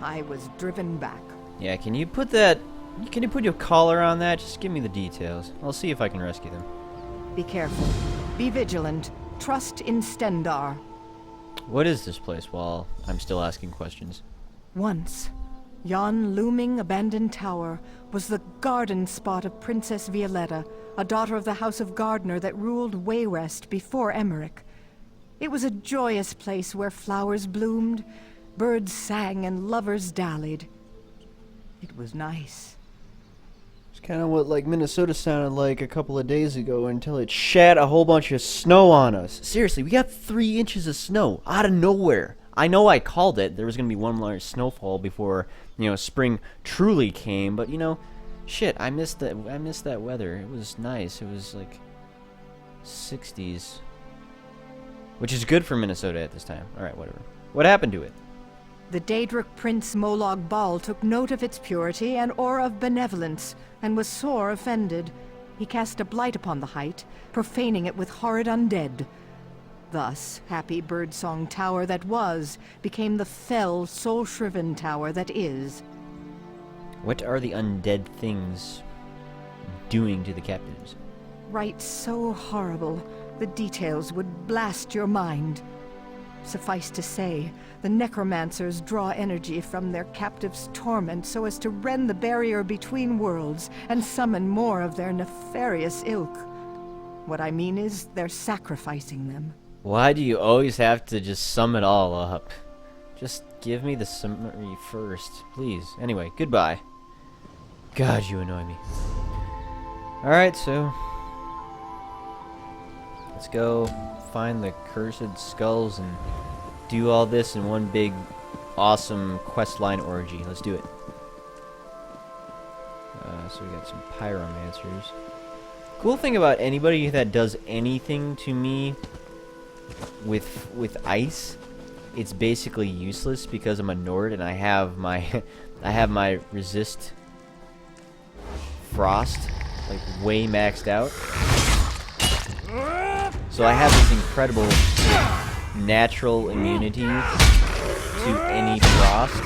I was driven back. Yeah, can you put your collar on that? Just give me the details. I'll see if I can rescue them. Be careful. Be vigilant. Trust in Stendar. What is this place while I'm still asking questions? Once, yon looming abandoned tower was the garden spot of Princess Violetta, a daughter of the House of Gardner that ruled Waywest before Emmerich. It was a joyous place where flowers bloomed, birds sang, and lovers dallied. It was nice. It's kind of what like Minnesota sounded like a couple of days ago until it shat a whole bunch of snow on us. Seriously, we got 3 inches of snow out of nowhere. I know I called it. There was going to be one large snowfall before, spring truly came, but shit, I missed that weather. It was nice. It was like 60s. Which is good for Minnesota at this time. All right, whatever. What happened to it? The Daedric Prince Molag Bal took note of its purity and aura of benevolence, and was sore offended. He cast a blight upon the height, profaning it with horrid undead. Thus, happy birdsong tower that was, became the fell, soul-shriven tower that is. What are the undead things doing to the captives? Rites so horrible, the details would blast your mind. Suffice to say, the necromancers draw energy from their captives' torment so as to rend the barrier between worlds and summon more of their nefarious ilk. What I mean is, they're sacrificing them. Why do you always have to just sum it all up? Just give me the summary first, please. Anyway, goodbye. God, you annoy me. Alright, so let's go find the cursed skulls and do all this in one big awesome questline orgy. Let's do it. So we got some pyromancers. Cool thing about anybody that does anything to me with ice, it's basically useless because I'm a Nord and I have my resist frost like way maxed out. So I have this incredible natural immunity to any frost.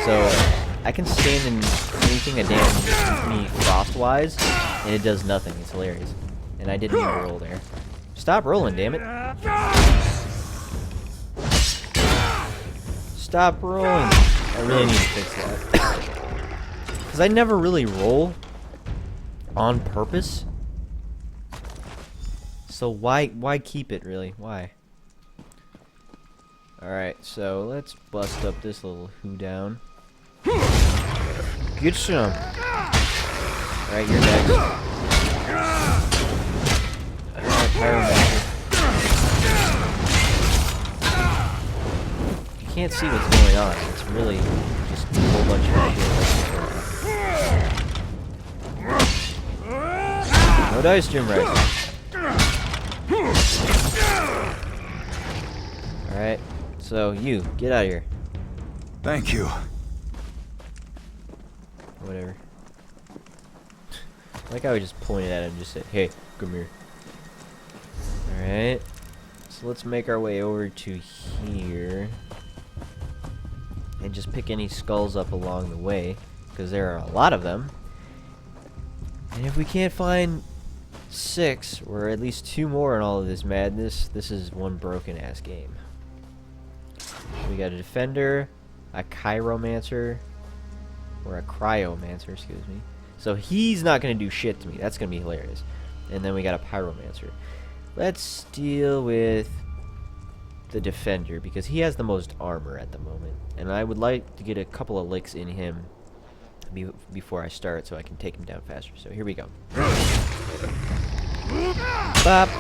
So I can stand in anything that damages me frost-wise, and it does nothing. It's hilarious. And I didn't even roll there. Stop rolling, damn it. Stop rolling. I really need to fix that. Because I never really roll on purpose. So why keep it, really? Why? Alright, so let's bust up this little who down. Get some. Alright, you're next. Alright, pyromancer. You can't see what's going on. It's really just a whole bunch of shit. No dice, Jim Rice. Alright, so you, get out of here. Thank you. Whatever. Like I would just point it at him and just say, hey, come here. Alright. So let's make our way over to here. And just pick any skulls up along the way. Because there are a lot of them. And if we can't find 6, or at least 2 more in all of this madness, this is one broken ass game. We got a defender, a chiromancer, or a cryomancer, excuse me. So he's not going to do shit to me. That's going to be hilarious. And then we got a pyromancer. Let's deal with the defender, because he has the most armor at the moment. And I would like to get a couple of licks in him before I start so I can take him down faster. So here we go. Bop, bop,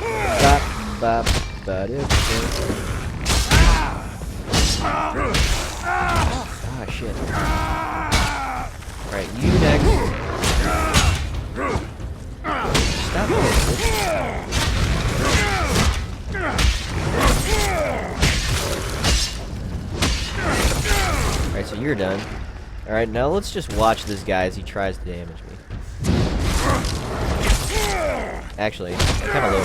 bop, bop. Ah, shit. Alright, you next. Stop it. Alright, so you're done. Alright, now let's just watch this guy as he tries to damage me. Actually, I'm kind of low in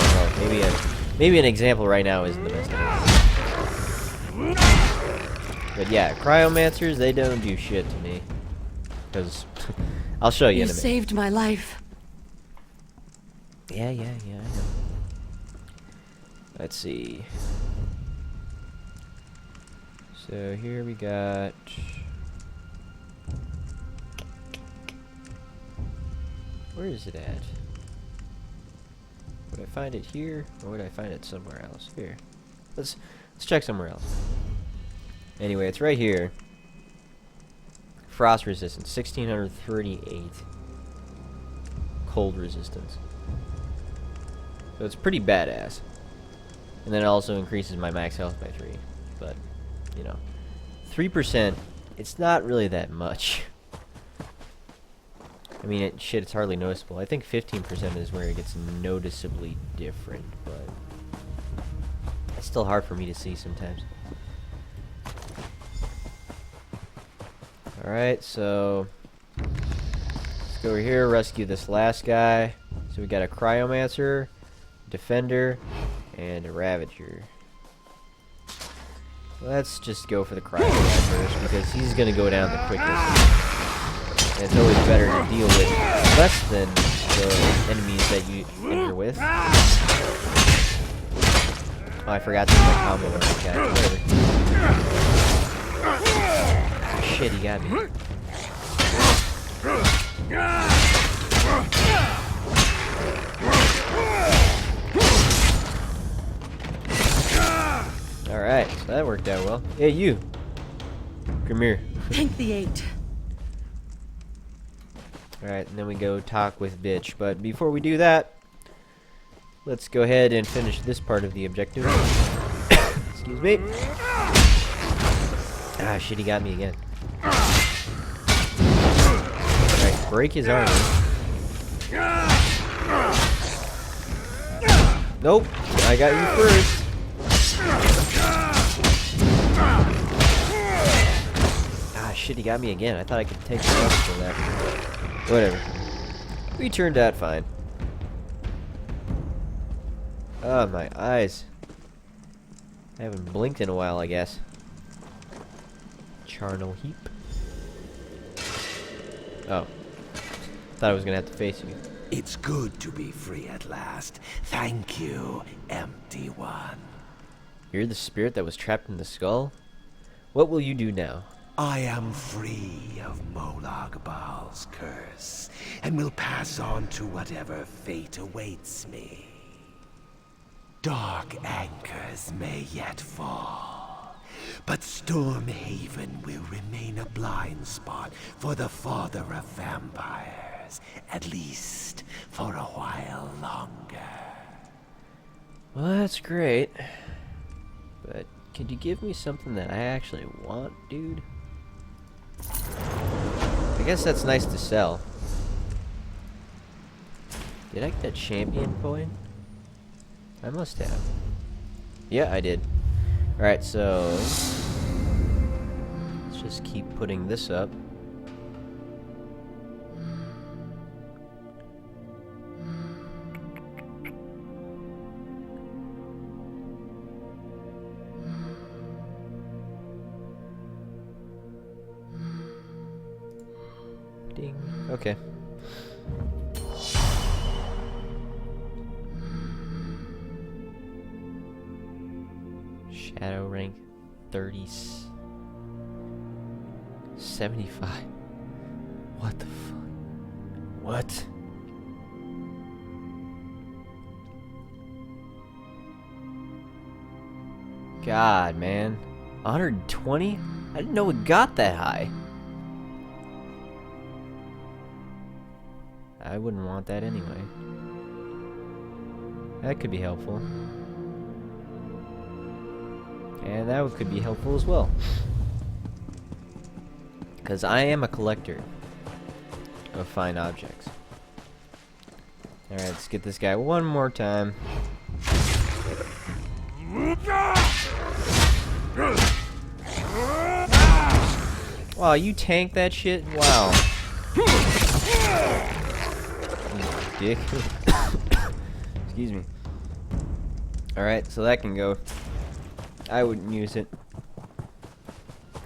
health. Maybe an example right now isn't the best idea. But yeah, cryomancers, they don't do shit to me. Because I'll show you in a minute. You saved my life. Yeah, I know. Let's see. So here we got... Where is it at? Would I find it here, or would I find it somewhere else? Here. Let's check somewhere else. Anyway, it's right here. Frost resistance, 1638. Cold resistance. So it's pretty badass. And then it also increases my max health by 3. But, you know, 3%, it's not really that much. I mean, it's hardly noticeable. I think 15% is where it gets noticeably different, but it's still hard for me to see sometimes. Alright, so let's go over here, rescue this last guy. So we got a cryomancer, defender, and a ravager. Let's just go for the cryomancer first, because he's gonna go down the quickest. And it's always better to deal with less than the enemies that you enter with. Oh, I forgot to my combo on the cat. Whatever. Shit, he got me. Alright, so that worked out well. Hey, you! Come here. Thank the eight. Alright, and then we go talk with bitch. But before we do that, let's go ahead and finish this part of the objective. Excuse me. Ah, shit, he got me again. Alright, break his armor. Nope, I got you first. Ah, shit, he got me again. I thought I could take the damage for that. Whatever. We turned out fine. Oh, my eyes. I haven't blinked in a while, I guess. Charnel heap. Oh. Thought I was gonna have to face you. It's good to be free at last. Thank you, empty one. You're the spirit that was trapped in the skull? What will you do now? I am free of Molag Baal's curse, and will pass on to whatever fate awaits me. Dark anchors may yet fall, but Stormhaven will remain a blind spot for the father of vampires, at least for a while longer. Well, that's great. But could you give me something that I actually want, dude? I guess that's nice to sell. Did I get that champion coin? I must have. Yeah, I did. Alright, so let's just keep putting this up. Ding. Okay. Shadow rank 30. 75. What the fuck? What? God, man. 120? I didn't know it got that high. I wouldn't want that anyway. That could be helpful. And that could be helpful as well. Because I am a collector of fine objects. Alright, let's get this guy one more time. Wow, you tanked that shit? Wow. Dick. Excuse me. Alright, so that can go. I wouldn't use it.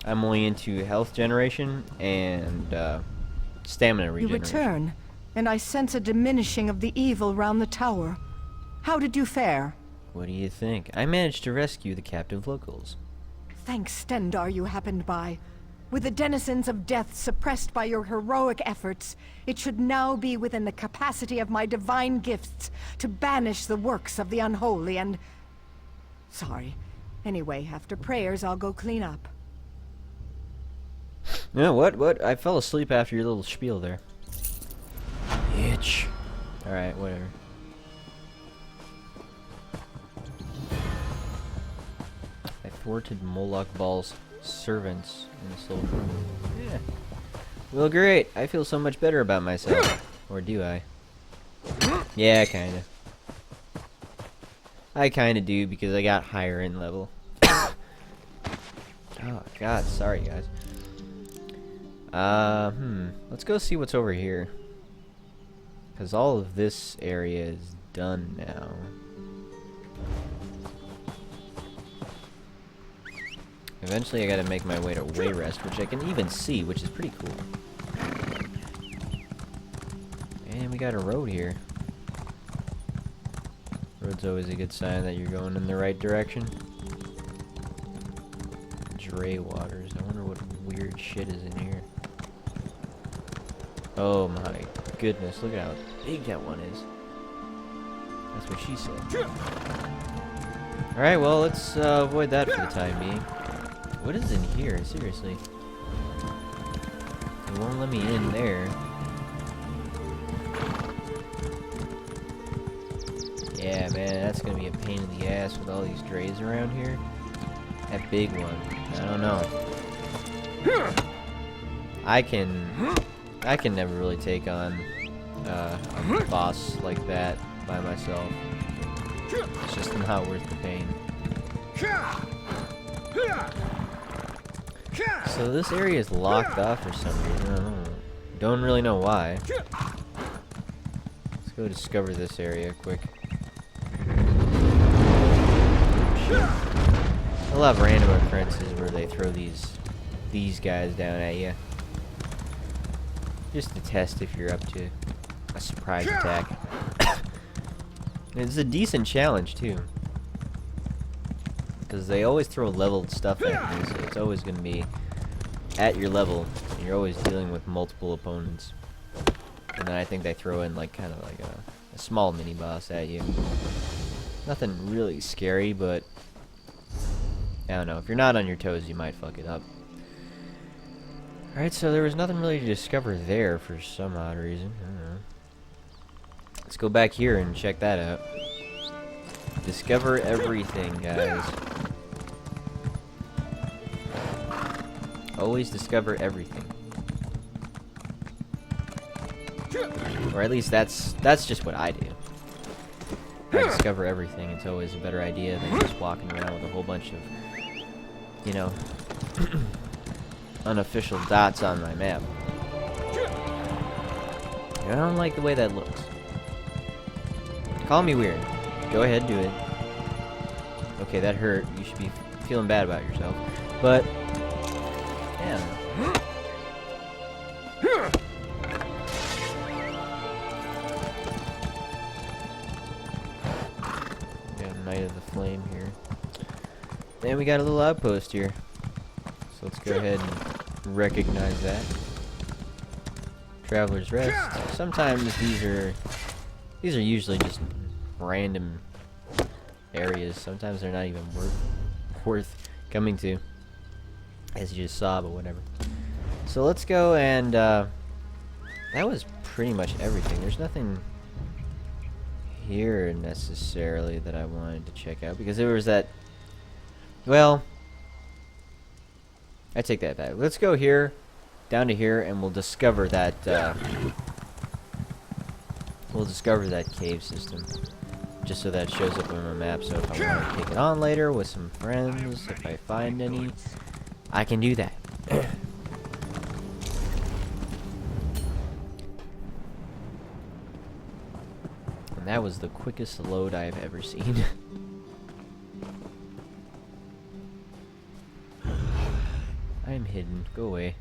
I'm only into health generation and stamina regeneration. You return, and I sense a diminishing of the evil round the tower. How did you fare? What do you think? I managed to rescue the captive locals. Thanks, Stendarr, you happened by. With the denizens of death suppressed by your heroic efforts, it should now be within the capacity of my divine gifts to banish the works of the unholy and... Sorry. Anyway, after prayers, I'll go clean up. No, what? I fell asleep after your little spiel there. Bitch. Alright, whatever. I thwarted Molag Baal's servants in the soul room. Yeah. Well, great. I feel so much better about myself. Or do I? Yeah, kinda. I kinda do because I got higher in level. Oh, God. Sorry, guys. Let's go see what's over here. Because all of this area is done now. Eventually I gotta make my way to Wayrest, which I can even see, which is pretty cool. Man, we got a road here. Road's always a good sign that you're going in the right direction. Dray waters. I wonder what weird shit is in here. Oh my goodness, look at how big that one is. That's what she said. Alright, well, let's avoid that for the time being. What is in here? Seriously. It won't let me in there. Yeah, man, that's gonna be a pain in the ass with all these drays around here. That big one. I don't know. I can never really take on a boss like that by myself. It's just not worth the pain. So this area is locked off for some reason. Don't really know why. Let's go discover this area quick. They'll have random occurrences where they throw these guys down at you. Just to test if you're up to a surprise attack. It's a decent challenge too. Because they always throw leveled stuff at you, so it's always going to be at your level. And you're always dealing with multiple opponents. And then I think they throw in like kind of like a small mini boss at you. Nothing really scary, but I don't know. If you're not on your toes, you might fuck it up. Alright, so there was nothing really to discover there for some odd reason. I don't know. Let's go back here and check that out. Discover everything, guys. Always discover everything. Or at least that's just what I do. If I discover everything, it's always a better idea than just walking around with a whole bunch of, you know, unofficial dots on my map. I don't like the way that looks. Call me weird. Go ahead, do it. Okay, that hurt. You should be feeling bad about yourself. But, yeah. Got Knight of the Flame here. And we got a little outpost here. So let's go ahead and recognize that. Traveler's Rest. Sometimes these are usually just random areas. Sometimes they're not even worth coming to, as you just saw, but whatever. So let's go and that was pretty much everything. There's nothing here necessarily that I wanted to check out because there was that. Well, I take that back. Let's go here, down to here, and we'll discover that. We'll discover that cave system, just so that shows up on my map. So if I want to take it on later with some friends, if I find any, I can do that. And that was the quickest load I've ever seen. I'm hidden. Go away.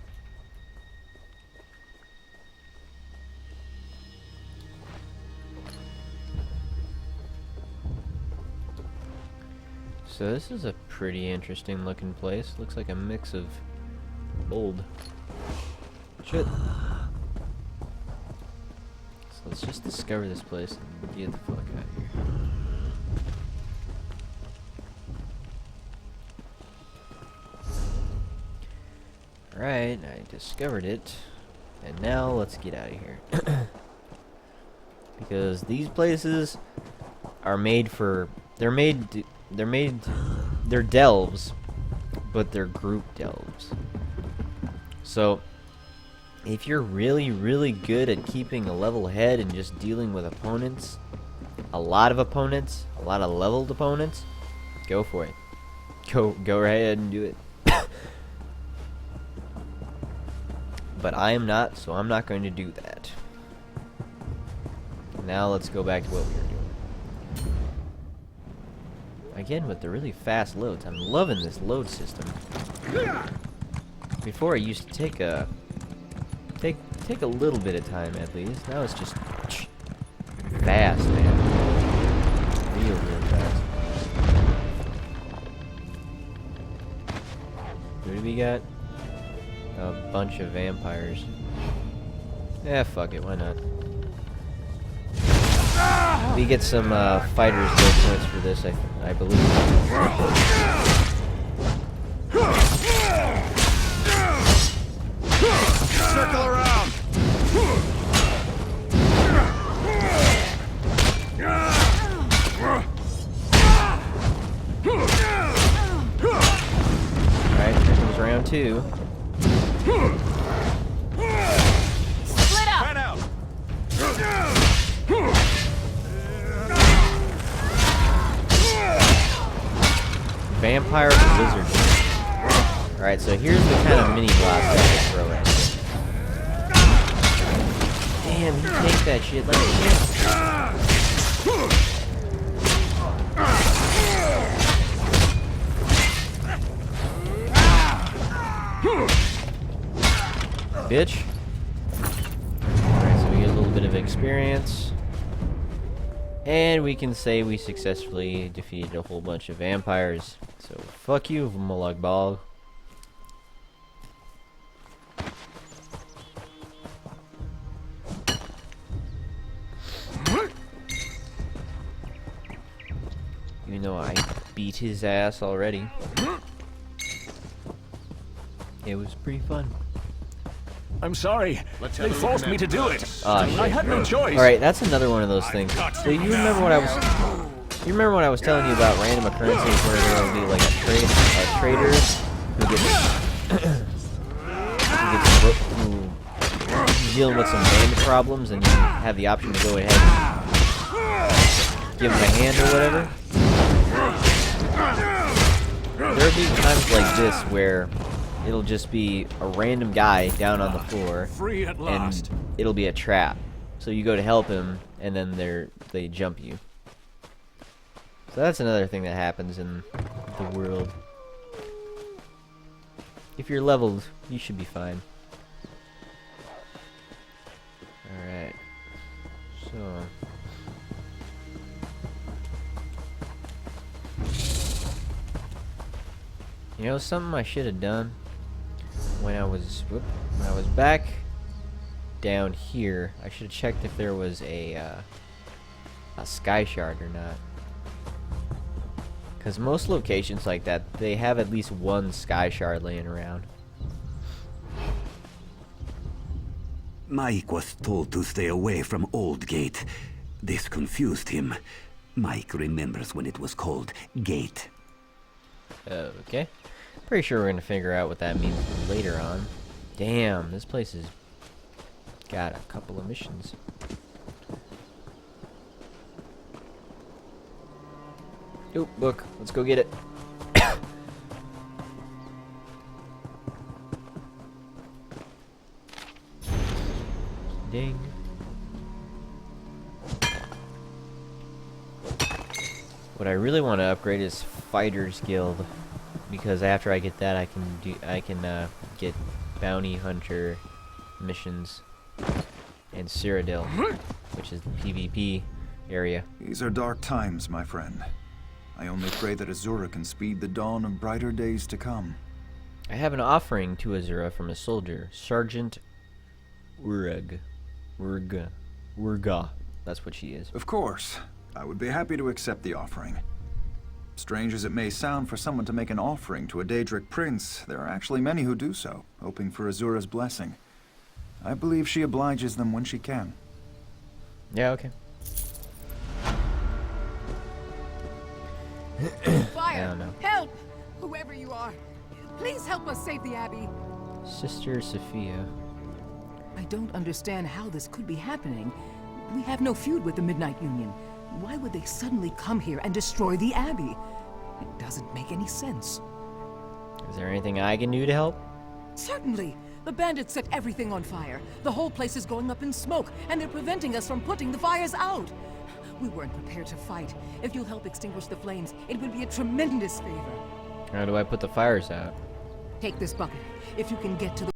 So this is a pretty interesting looking place. Looks like a mix of old shit. So let's just discover this place and get the fuck out of here. Alright, I discovered it. And now let's get out of here. Because these places are made for... They're delves, but they're group delves. So, if you're really, really good at keeping a level head and just dealing with opponents, a lot of leveled opponents, go for it. Go right ahead and do it. But I am not, so I'm not going to do that. Now let's go back to what we were doing. Again, with the really fast loads. I'm loving this load system. Before, I used to take a little bit of time at least. Now it's just fast, man. Real fast. What do we got? A bunch of vampires. Yeah, fuck it, why not? We get some fighters skill points for this, I believe. Circle around! Alright, here comes round 2. Split up! Spread out! Vampire Blizzard. Alright, so here's the kind of mini blast I can throw at you. Damn, you take that shit like bitch. Alright, so we get a little bit of experience. And we can say we successfully defeated a whole bunch of vampires. So, fuck you, Molag Bal. You know I beat his ass already. It was pretty fun. I'm sorry. They forced me to do it. Ah, shit. I had no choice. Alright, that's another one of those things. So you remember what I was... You remember when I was telling you about random occurrences where there will be like a trader who who's dealing with some band problems, and you have the option to go ahead and give him a hand or whatever? There'll be times like this where it'll just be a random guy down on the floor, Free at last. and it'll be a trap. So you go to help him, and then they jump you. So that's another thing that happens in the world. If you're leveled, you should be fine. Alright. So... You know, something I should have done when I was back down here, I should have checked if there was a SKYSHARD or not. Because most locations like that, they have at least one SKYSHARD laying around. Mike was told to stay away from Old Gate. This confused him. Mike remembers when it was called Gate. Okay. Pretty sure we're gonna figure out what that means later on. Damn, this place has got a couple of missions. Oop, book. Let's go get it. Ding. What I really want to upgrade is Fighters Guild, because after I get that, I can get Bounty Hunter missions and Cyrodiil, which is the PvP area. These are dark times, my friend. I only pray that Azura can speed the dawn of brighter days to come. I have an offering to Azura from a soldier, Sergeant Urga. That's what she is. Of course. I would be happy to accept the offering. Strange as it may sound for someone to make an offering to a Daedric prince, there are actually many who do so, hoping for Azura's blessing. I believe she obliges them when she can. Yeah, okay. Fire! Help! Whoever you are, please help us save the Abbey. Sister Sophia. I don't understand how this could be happening. We have no feud with the Midnight Union. Why would they suddenly come here and destroy the Abbey? It doesn't make any sense. Is there anything I can do to help? Certainly! The bandits set everything on fire. The whole place is going up in smoke, and they're preventing us from putting the fires out. We weren't prepared to fight. If you'll help extinguish the flames, it would be a tremendous favor. How do I put the fires out? Take this bucket. If you can get to the